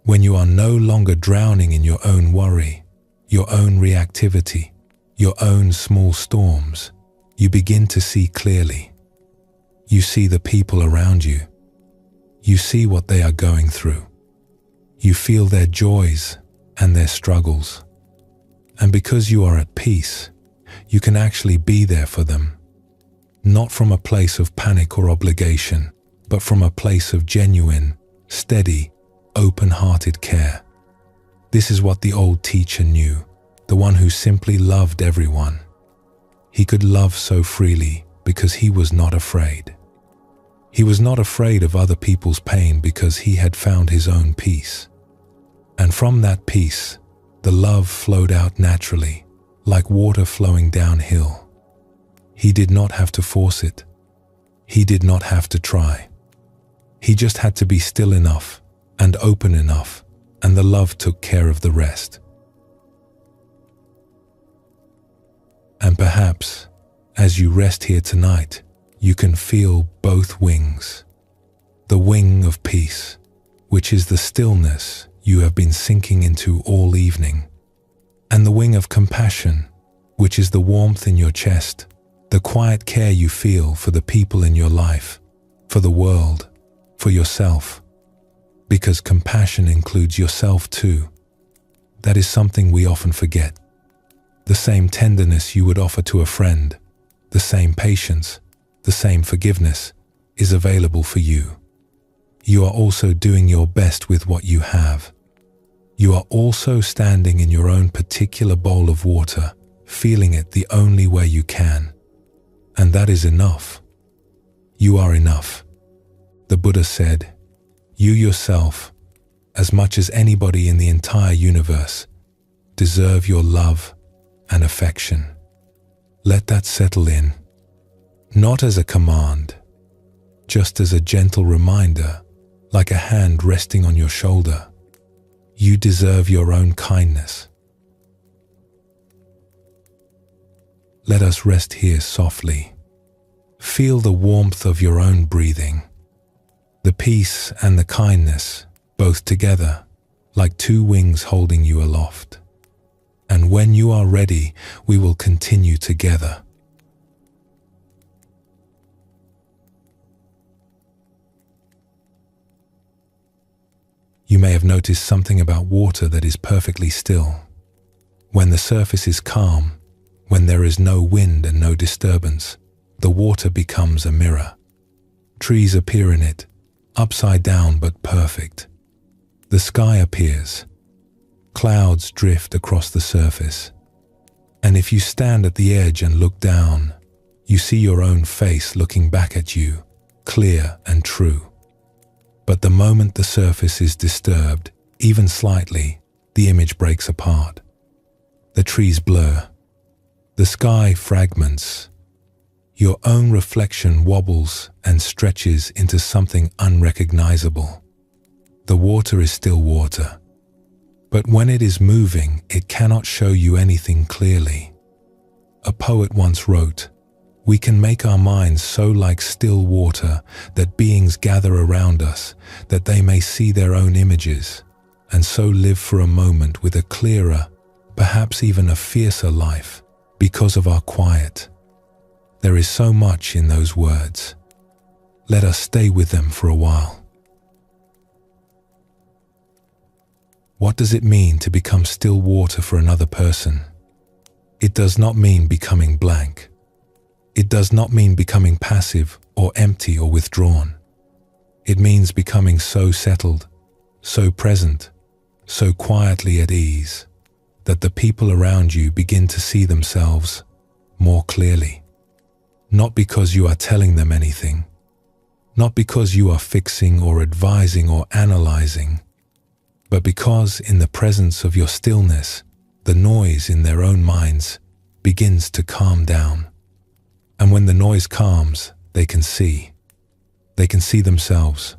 When you are no longer drowning in your own worry, your own reactivity, your own small storms, you begin to see clearly. You see the people around you. You see what they are going through. You feel their joys and their struggles. And because you are at peace, you can actually be there for them. Not from a place of panic or obligation, but from a place of genuine, steady, open-hearted care. This is what the old teacher knew, the one who simply loved everyone. He could love so freely because he was not afraid. He was not afraid of other people's pain because he had found his own peace. And from that peace, the love flowed out naturally, like water flowing downhill. He did not have to force it. He did not have to try. He just had to be still enough and open enough, and the love took care of the rest. And perhaps, as you rest here tonight, you can feel both wings. The wing of peace, which is the stillness you have been sinking into all evening, and the wing of compassion, which is the warmth in your chest, the quiet care you feel for the people in your life, for the world, for yourself. Because compassion includes yourself too. That is something we often forget. The same tenderness you would offer to a friend, the same patience, the same forgiveness is available for you. You are also doing your best with what you have. You are also standing in your own particular bowl of water, feeling it the only way you can. And that is enough. You are enough. The Buddha said, you yourself, as much as anybody in the entire universe, deserve your love and affection. Let that settle in. Not as a command, just as a gentle reminder, like a hand resting on your shoulder. You deserve your own kindness. Let us rest here softly. Feel the warmth of your own breathing. The peace and the kindness, both together, like two wings holding you aloft. And when you are ready, we will continue together. You may have noticed something about water that is perfectly still. When the surface is calm, when there is no wind and no disturbance, the water becomes a mirror. Trees appear in it, upside down but perfect. The sky appears. Clouds drift across the surface. And if you stand at the edge and look down, you see your own face looking back at you, clear and true. But the moment the surface is disturbed, even slightly, the image breaks apart. The trees blur. The sky fragments. Your own reflection wobbles and stretches into something unrecognizable. The water is still water. But when it is moving, it cannot show you anything clearly. A poet once wrote, We can make our minds so like still water that beings gather around us that they may see their own images, and so live for a moment with a clearer, perhaps even a fiercer life because of our quiet. There is so much in those words. Let us stay with them for a while. What does it mean to become still water for another person? It does not mean becoming blank. It does not mean becoming passive or empty or withdrawn. It means becoming so settled, so present, so quietly at ease, that the people around you begin to see themselves more clearly. Not because you are telling them anything, not because you are fixing or advising or analyzing, but because in the presence of your stillness, the noise in their own minds begins to calm down. And when the noise calms, they can see. They can see themselves.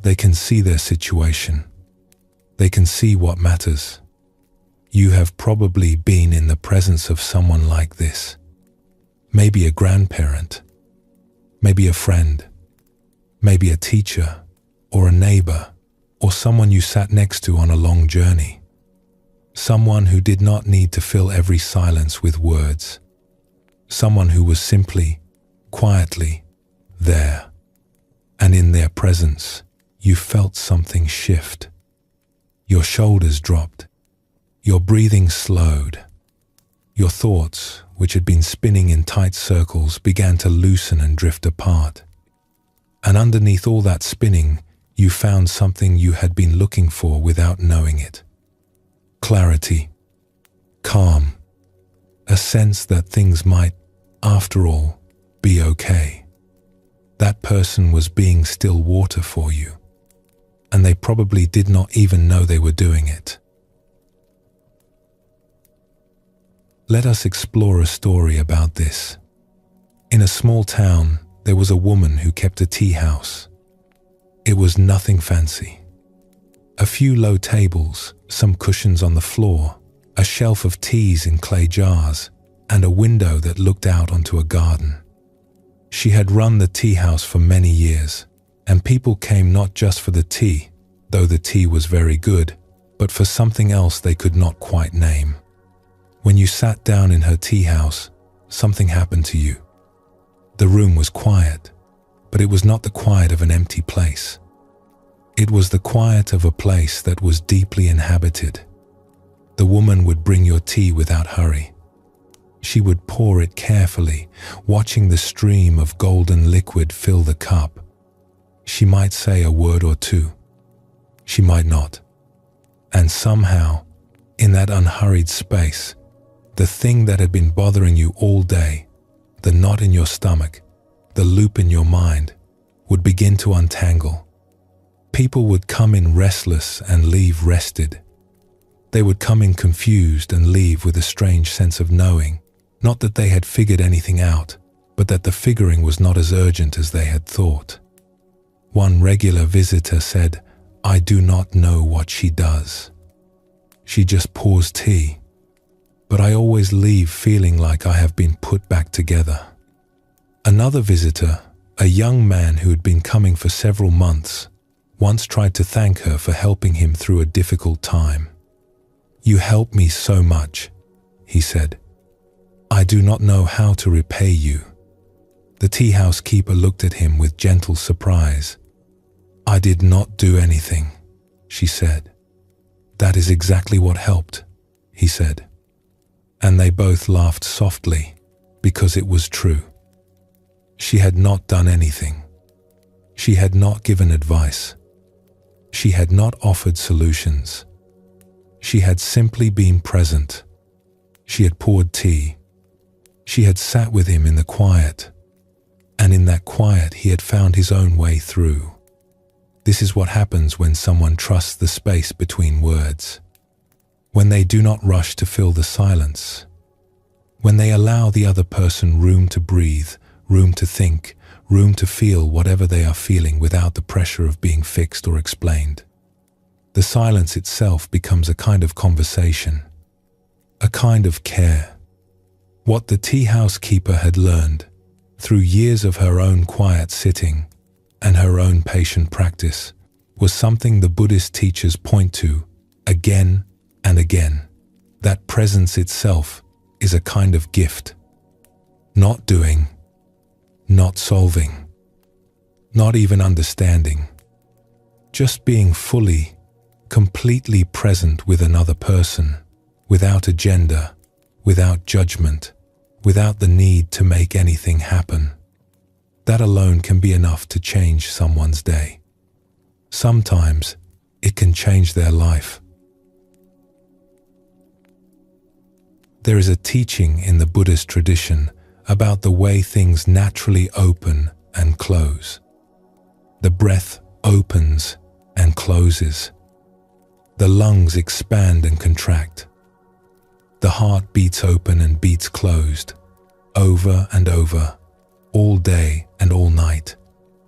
They can see their situation. They can see what matters. You have probably been in the presence of someone like this. Maybe a grandparent, maybe a friend, maybe a teacher or a neighbor or someone you sat next to on a long journey. Someone who did not need to fill every silence with words. Someone who was simply, quietly, there. And in their presence, you felt something shift. Your shoulders dropped. Your breathing slowed. Your thoughts, which had been spinning in tight circles, began to loosen and drift apart. And underneath all that spinning, you found something you had been looking for without knowing it. Clarity, calm, a sense that things might, after all, be okay. That person was being still water for you, and they probably did not even know they were doing it. Let us explore a story about this. In a small town, there was a woman who kept a tea house. It was nothing fancy. A few low tables, some cushions on the floor, a shelf of teas in clay jars, and a window that looked out onto a garden. She had run the tea house for many years, and people came not just for the tea, though the tea was very good, but for something else they could not quite name. When you sat down in her tea house, something happened to you. The room was quiet, but it was not the quiet of an empty place. It was the quiet of a place that was deeply inhabited. The woman would bring your tea without hurry. She would pour it carefully, watching the stream of golden liquid fill the cup. She might say a word or two. She might not. And somehow, in that unhurried space, the thing that had been bothering you all day, the knot in your stomach, the loop in your mind, would begin to untangle. People would come in restless and leave rested. They would come in confused and leave with a strange sense of knowing, not that they had figured anything out, but that the figuring was not as urgent as they had thought. One regular visitor said, "I do not know what she does. She just pours tea, but I always leave feeling like I have been put back together." Another visitor, a young man who had been coming for several months, once tried to thank her for helping him through a difficult time. "You helped me so much," he said. "I do not know how to repay you." The tea house keeper looked at him with gentle surprise. "I did not do anything," she said. "That is exactly what helped," he said. And they both laughed softly, because it was true. She had not done anything. She had not given advice. She had not offered solutions. She had simply been present. She had poured tea. She had sat with him in the quiet, and in that quiet he had found his own way through. This is what happens when someone trusts the space between words, when they do not rush to fill the silence, when they allow the other person room to breathe, room to think, room to feel whatever they are feeling without the pressure of being fixed or explained. The silence itself becomes a kind of conversation, a kind of care. What the tea house keeper had learned through years of her own quiet sitting and her own patient practice, was something the Buddhist teachers point to again and again. That presence itself is a kind of gift. Not doing, not solving, not even understanding. Just being fully, completely present with another person, without agenda, without judgment, without the need to make anything happen. That alone can be enough to change someone's day. Sometimes it can change their life. There is a teaching in the Buddhist tradition about the way things naturally open and close. The breath opens and closes. The lungs expand and contract. The heart beats open and beats closed, over and over, all day and all night,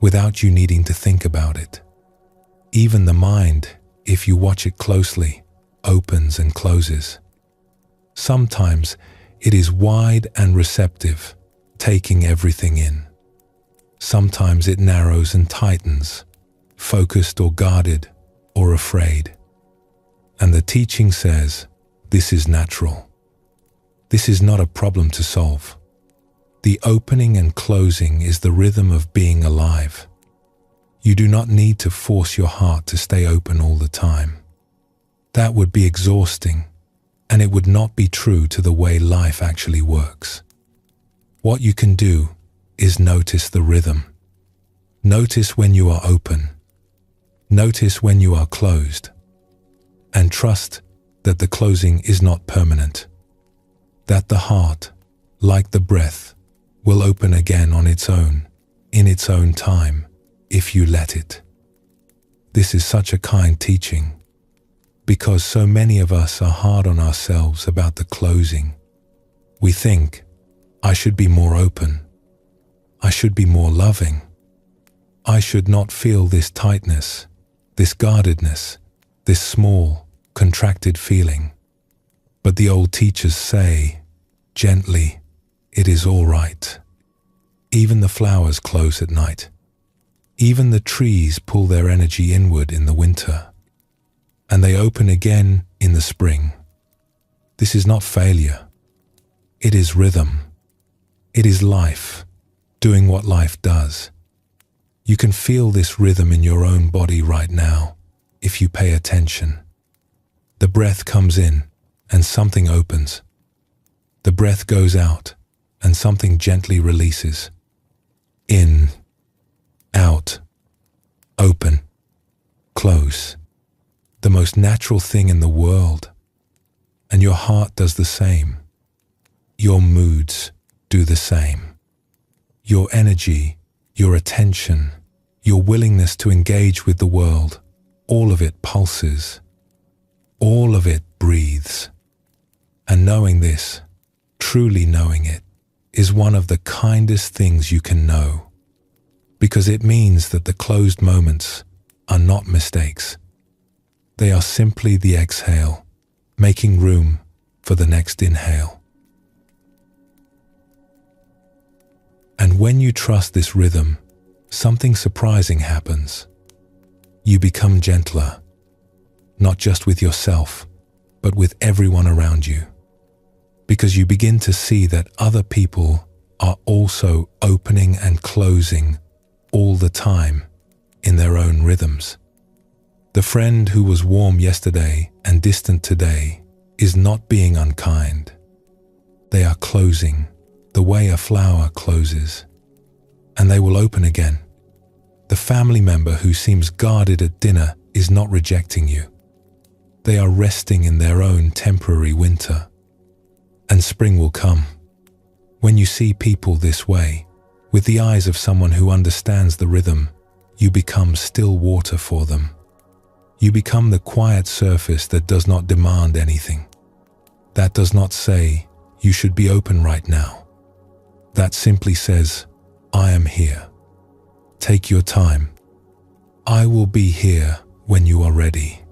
without you needing to think about it. Even the mind, if you watch it closely, opens and closes. Sometimes it is wide and receptive, taking everything in. Sometimes it narrows and tightens, focused or guarded or afraid. And the teaching says, this is natural. This is not a problem to solve. The opening and closing is the rhythm of being alive. You do not need to force your heart to stay open all the time. That would be exhausting, and it would not be true to the way life actually works. What you can do is notice the rhythm. Notice when you are open. Notice when you are closed. And trust that the closing is not permanent. That the heart, like the breath, will open again on its own, in its own time, if you let it. This is such a kind teaching, because so many of us are hard on ourselves about the closing. We think, I should be more open. I should be more loving. I should not feel this tightness, this guardedness, this small, contracted feeling. But the old teachers say, gently, it is all right. Even the flowers close at night. Even the trees pull their energy inward in the winter, and they open again in the spring. This is not failure. It is rhythm. It is life, doing what life does. You can feel this rhythm in your own body right now, if you pay attention. The breath comes in, and something opens. The breath goes out, and something gently releases. In, out, open, close. The most natural thing in the world. And your heart does the same. Your moods do the same. Your energy, your attention, your willingness to engage with the world, all of it pulses. All of it breathes. And knowing this, truly knowing it, is one of the kindest things you can know, because it means that the closed moments are not mistakes. They are simply the exhale, making room for the next inhale. And when you trust this rhythm, something surprising happens. You become gentler, not just with yourself, but with everyone around you. Because you begin to see that other people are also opening and closing all the time in their own rhythms. The friend who was warm yesterday and distant today is not being unkind. They are closing the way a flower closes, and they will open again. The family member who seems guarded at dinner is not rejecting you. They are resting in their own temporary winter. And spring will come. When you see people this way, with the eyes of someone who understands the rhythm, you become still water for them. You become the quiet surface that does not demand anything. That does not say, you should be open right now. That simply says, I am here. Take your time. I will be here when you are ready.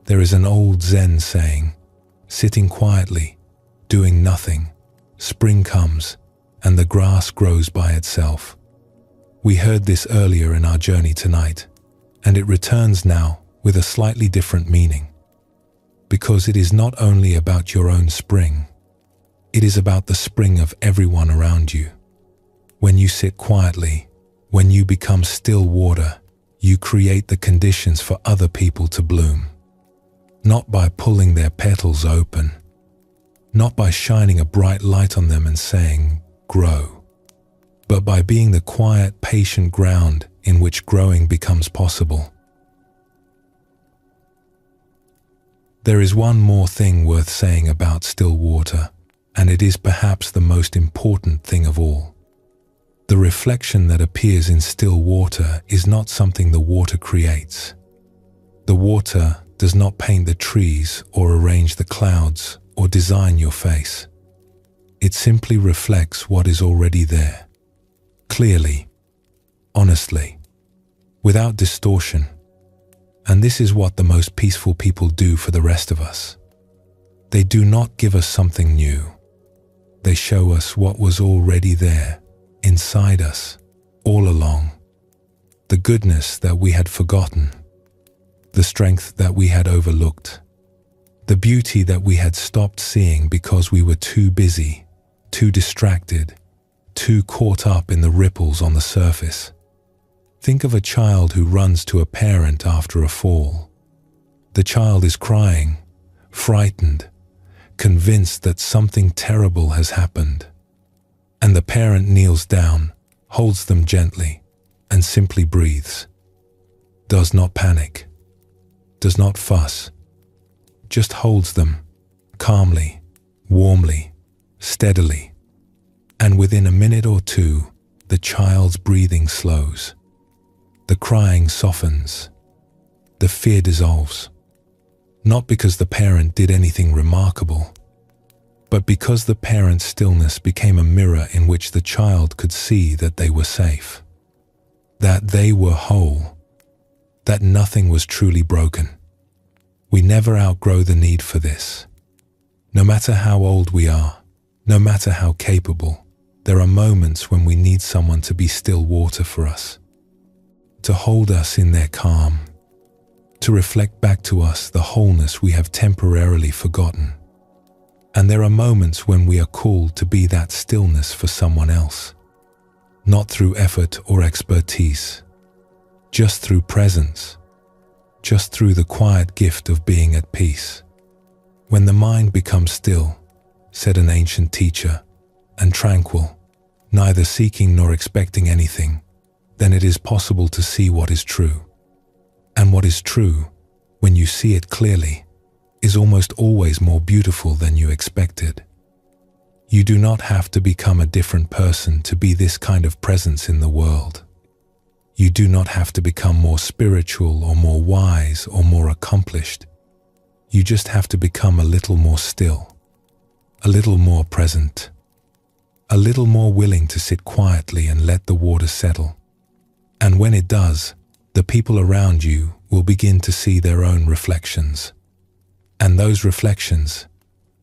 There is an old Zen saying, sitting quietly, doing nothing, spring comes and the grass grows by itself. We heard this earlier in our journey tonight, and it returns now with a slightly different meaning. Because it is not only about your own spring, it is about the spring of everyone around you. When you sit quietly, when you become still water, you create the conditions for other people to bloom. Not by pulling their petals open, not by shining a bright light on them and saying, "Grow," but by being the quiet, patient ground in which growing becomes possible. There is one more thing worth saying about still water, and it is perhaps the most important thing of all. The reflection that appears in still water is not something the water creates. The water does not paint the trees or arrange the clouds or design your face. It simply reflects what is already there, clearly, honestly, without distortion. And this is what the most peaceful people do for the rest of us. They do not give us something new. They show us what was already there, inside us, all along. The goodness that we had forgotten, the strength that we had overlooked, the beauty that we had stopped seeing because we were too busy, too distracted, too caught up in the ripples on the surface. Think of a child who runs to a parent after a fall. The child is crying, frightened, convinced that something terrible has happened. And the parent kneels down, holds them gently, and simply breathes. Does not panic, does not fuss, just holds them calmly, warmly, steadily. And within a minute or two, the child's breathing slows. The crying softens. The fear dissolves. Not because the parent did anything remarkable, but because the parent's stillness became a mirror in which the child could see that they were safe, that they were whole, that nothing was truly broken. We never outgrow the need for this. No matter how old we are, no matter how capable, there are moments when we need someone to be still water for us, to hold us in their calm, to reflect back to us the wholeness we have temporarily forgotten. And there are moments when we are called to be that stillness for someone else, not through effort or expertise, just through presence, just through the quiet gift of being at peace. When the mind becomes still, said an ancient teacher, and tranquil, neither seeking nor expecting anything, then it is possible to see what is true. And what is true, when you see it clearly, is almost always more beautiful than you expected. You do not have to become a different person to be this kind of presence in the world. You do not have to become more spiritual or more wise or more accomplished. You just have to become a little more still, a little more present, a little more willing to sit quietly and let the water settle. And when it does, the people around you will begin to see their own reflections. And those reflections,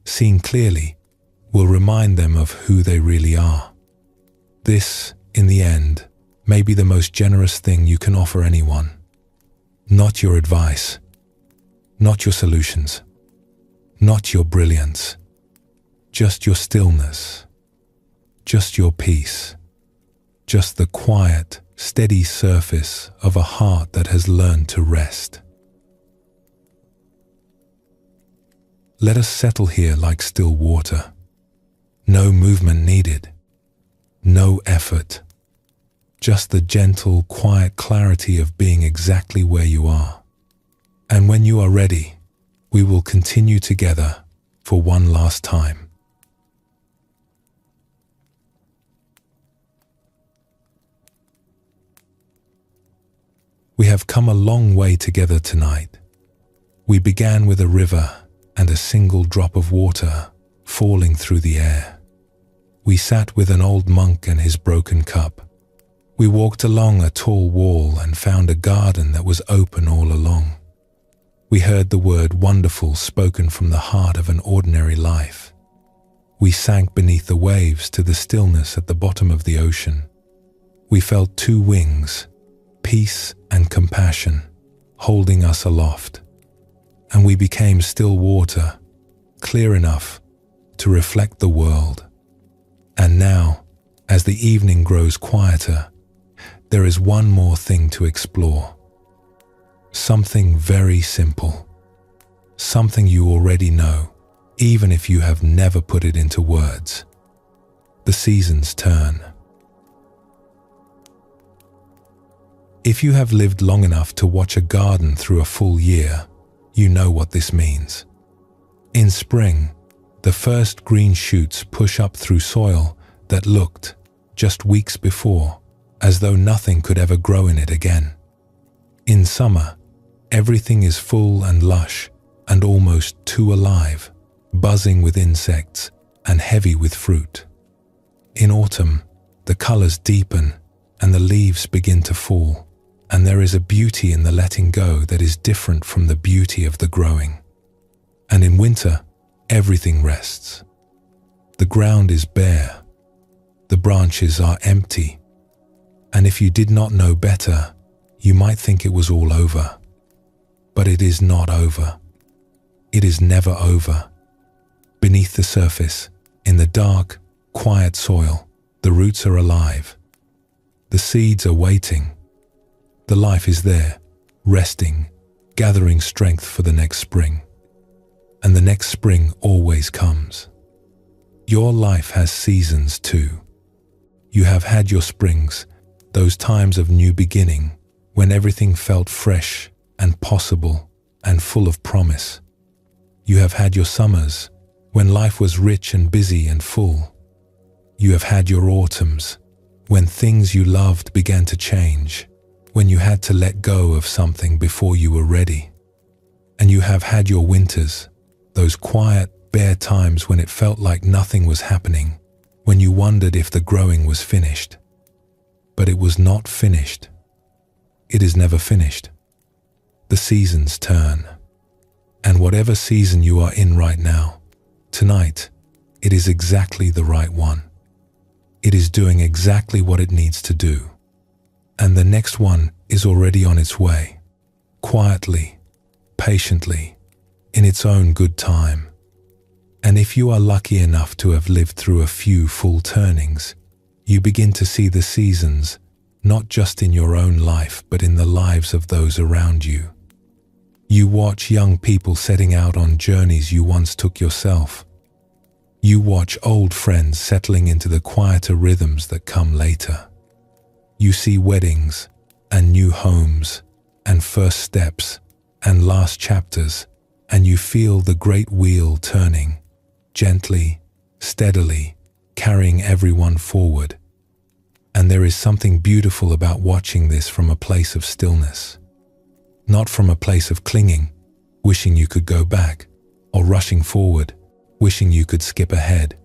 seen clearly, will remind them of who they really are. This, in the end, may be the most generous thing you can offer anyone. Not your advice, not your solutions, not your brilliance, just your stillness, just your peace, just the quiet, steady surface of a heart that has learned to rest. Let us settle here like still water. No movement needed, no effort, just the gentle, quiet clarity of being exactly where you are. And when you are ready, we will continue together for one last time. We have come a long way together tonight. We began with a river and a single drop of water falling through the air. We sat with an old monk and his broken cup. We walked along a tall wall and found a garden that was open all along. We heard the word wonderful spoken from the heart of an ordinary life. We sank beneath the waves to the stillness at the bottom of the ocean. We felt two wings, peace and compassion, holding us aloft. And we became still water, clear enough to reflect the world. And now, as the evening grows quieter, there is one more thing to explore. Something very simple. Something you already know, even if you have never put it into words. The seasons turn. If you have lived long enough to watch a garden through a full year, you know what this means. In spring, the first green shoots push up through soil that looked, just weeks before, as though nothing could ever grow in it again. In summer, everything is full and lush and almost too alive, buzzing with insects and heavy with fruit. In autumn, the colors deepen and the leaves begin to fall, and there is a beauty in the letting go that is different from the beauty of the growing. And in winter, everything rests. The ground is bare. The branches are empty. And if you did not know better, you might think it was all over. But it is not over. It is never over. Beneath the surface, in the dark, quiet soil, the roots are alive. The seeds are waiting. The life is there, resting, gathering strength for the next spring. And the next spring always comes. Your life has seasons too. You have had your springs, those times of new beginning, when everything felt fresh and possible and full of promise. You have had your summers, when life was rich and busy and full. You have had your autumns, when things you loved began to change, when you had to let go of something before you were ready. And you have had your winters, those quiet, bare times when it felt like nothing was happening, when you wondered if the growing was finished. But it was not finished. It is never finished. The seasons turn. And whatever season you are in right now, tonight, it is exactly the right one. It is doing exactly what it needs to do. And the next one is already on its way, quietly, patiently, in its own good time. And if you are lucky enough to have lived through a few full turnings, you begin to see the seasons, not just in your own life, but in the lives of those around you. You watch young people setting out on journeys you once took yourself. You watch old friends settling into the quieter rhythms that come later. You see weddings and new homes and first steps and last chapters, and you feel the great wheel turning, gently, steadily, carrying everyone forward. And there is something beautiful about watching this from a place of stillness. Not from a place of clinging, wishing you could go back, or rushing forward, wishing you could skip ahead,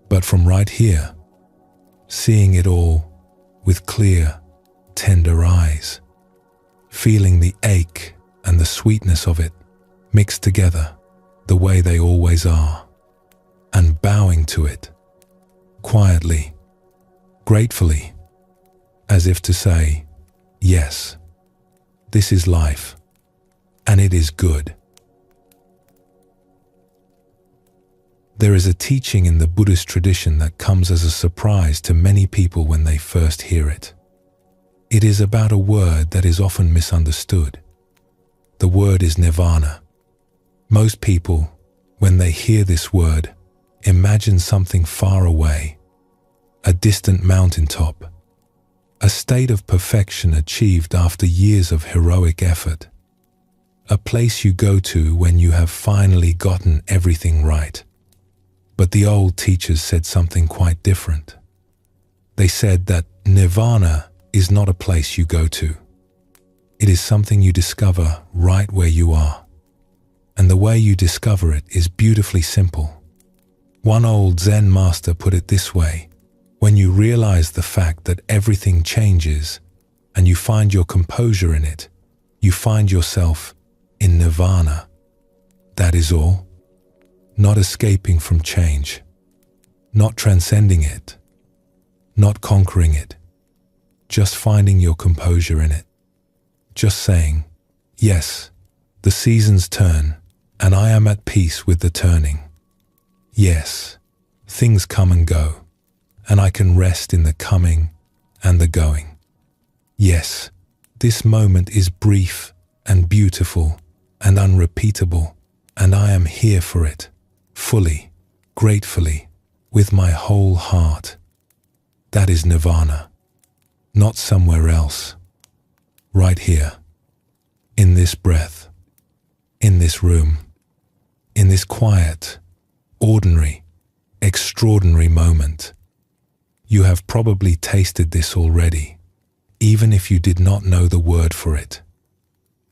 but from right here, seeing it all with clear, tender eyes, feeling the ache and the sweetness of it mixed together the way they always are, and bowing to it, quietly, gratefully, as if to say, yes, this is life, and it is good. There is a teaching in the Buddhist tradition that comes as a surprise to many people when they first hear it. It is about a word that is often misunderstood. The word is nirvana. Most people, when they hear this word, imagine something far away, a distant mountaintop, a state of perfection achieved after years of heroic effort, a place you go to when you have finally gotten everything right. But the old teachers said something quite different. They said that nirvana is not a place you go to. It is something you discover right where you are. And the way you discover it is beautifully simple. One old Zen master put it this way: when you realize the fact that everything changes and you find your composure in it, you find yourself in nirvana. That is all. Not escaping from change, not transcending it, not conquering it, just finding your composure in it. Just saying, yes, the seasons turn, and I am at peace with the turning. Yes, things come and go, and I can rest in the coming and the going. Yes, this moment is brief and beautiful and unrepeatable, and I am here for it, fully, gratefully, with my whole heart. That is nirvana, not somewhere else, right here, in this breath, in this room, in this quiet, ordinary, extraordinary moment. You have probably tasted this already, even if you did not know the word for it.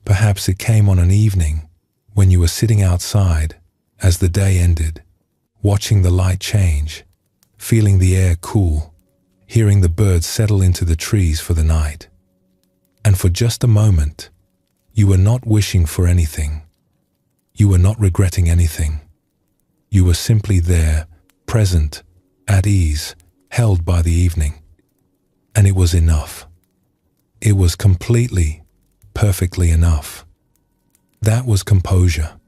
Perhaps it came on an evening when you were sitting outside as the day ended, watching the light change, feeling the air cool, hearing the birds settle into the trees for the night. And for just a moment, you were not wishing for anything. You were not regretting anything. You were simply there, present, at ease, held by the evening. And it was enough. It was completely, perfectly enough. That was composure.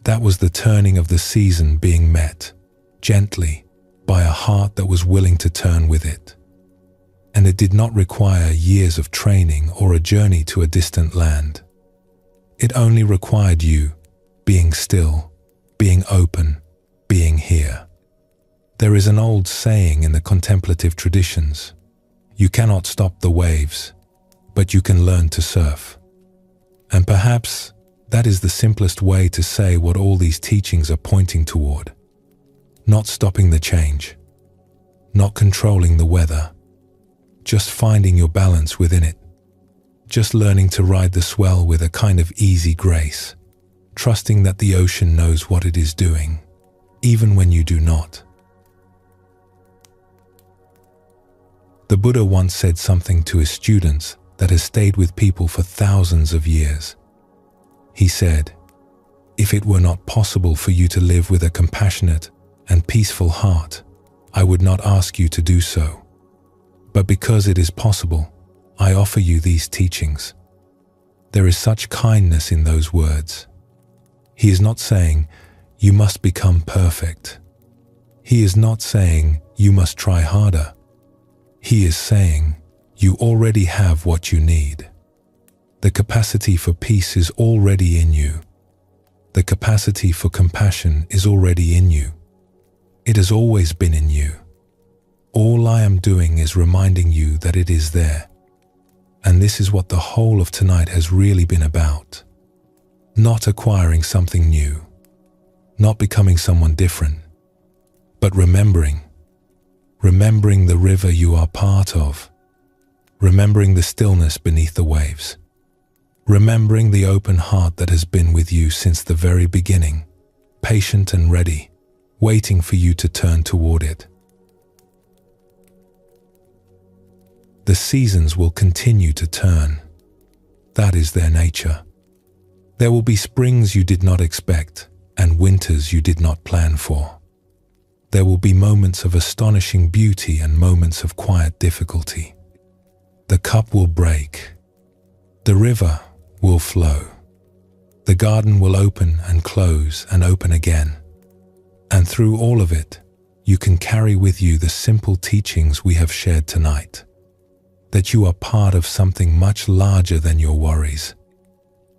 That was the turning of the season being met, gently, by a heart that was willing to turn with it. And it did not require years of training or a journey to a distant land. It only required you being still, being open, being here. There is an old saying in the contemplative traditions, you cannot stop the waves, but you can learn to surf. And perhaps that is the simplest way to say what all these teachings are pointing toward. Not stopping the change, not controlling the weather, just finding your balance within it, just learning to ride the swell with a kind of easy grace, trusting that the ocean knows what it is doing, even when you do not. The Buddha once said something to his students that has stayed with people for thousands of years. He said, "If it were not possible for you to live with a compassionate and peaceful heart, I would not ask you to do so. But because it is possible, I offer you these teachings." There is such kindness in those words. He is not saying, you must become perfect. He is not saying, you must try harder. He is saying, you already have what you need. The capacity for peace is already in you. The capacity for compassion is already in you. It has always been in you. All I am doing is reminding you that it is there. And this is what the whole of tonight has really been about. Not acquiring something new, not becoming someone different, but remembering the river you are part of, remembering the stillness beneath the waves, remembering the open heart that has been with you since the very beginning, patient and ready, waiting for you to turn toward it. The seasons will continue to turn. That is their nature. There will be springs you did not expect and winters you did not plan for. There will be moments of astonishing beauty and moments of quiet difficulty. The cup will break. The river will flow. The garden will open and close and open again. And through all of it, you can carry with you the simple teachings we have shared tonight. That you are part of something much larger than your worries.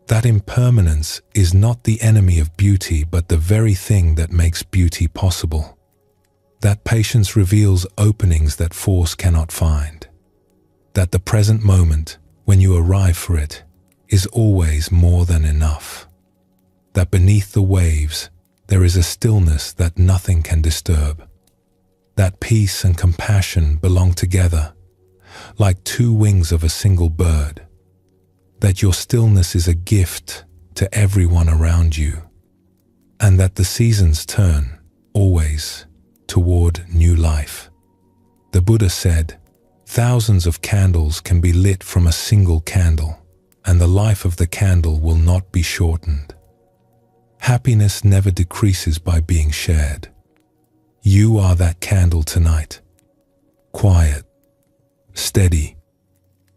That impermanence is not the enemy of beauty, but the very thing that makes beauty possible. That patience reveals openings that force cannot find. That the present moment, when you arrive for it, is always more than enough. That beneath the waves, there is a stillness that nothing can disturb. That peace and compassion belong together, like two wings of a single bird. That your stillness is a gift to everyone around you. And that the seasons turn, always, toward new life. The Buddha said, thousands of candles can be lit from a single candle, and the life of the candle will not be shortened. Happiness never decreases by being shared. You are that candle tonight. Quiet, steady,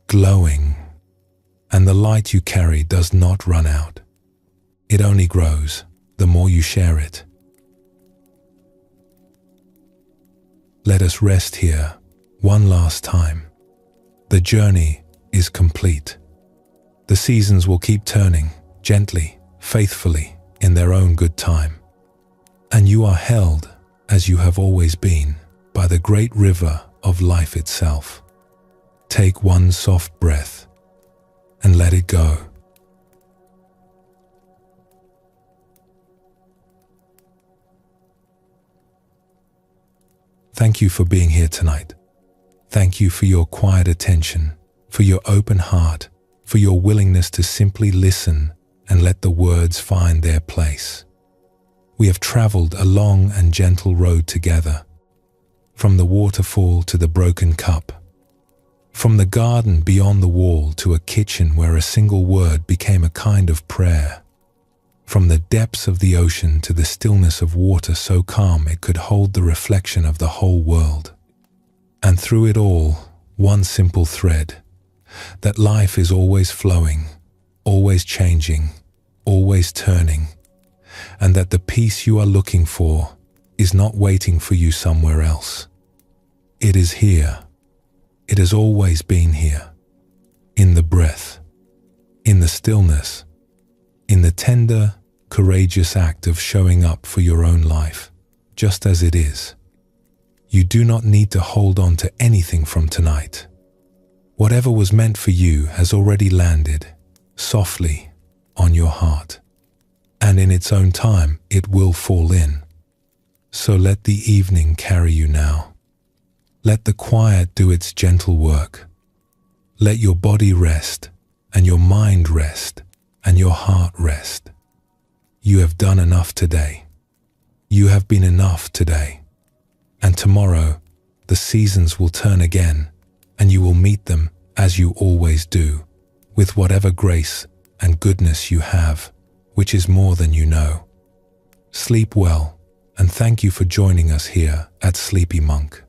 glowing, and the light you carry does not run out. It only grows the more you share it. Let us rest here one last time. The journey is complete. The seasons will keep turning gently, faithfully, in their own good time. And you are held, as you have always been, by the great river of life itself. Take one soft breath and let it go. Thank you for being here tonight. Thank you for your quiet attention, for your open heart, for your willingness to simply listen and let the words find their place. We have traveled a long and gentle road together, from the waterfall to the broken cup, from the garden beyond the wall to a kitchen where a single word became a kind of prayer, from the depths of the ocean to the stillness of water so calm it could hold the reflection of the whole world. And through it all, one simple thread, that life is always flowing, always changing, always turning, and that the peace you are looking for is not waiting for you somewhere else. It is here. It has always been here. In the breath, in the stillness, in the tender, courageous act of showing up for your own life, just as it is. You do not need to hold on to anything from tonight. Whatever was meant for you has already landed, softly, on your heart. And in its own time, it will fall in. So let the evening carry you now. Let the quiet do its gentle work. Let your body rest, and your mind rest, and your heart rest. You have done enough today. You have been enough today. And tomorrow, the seasons will turn again, and you will meet them as you always do, with whatever grace and goodness you have, which is more than you know. Sleep well, and thank you for joining us here at Sleepy Monk.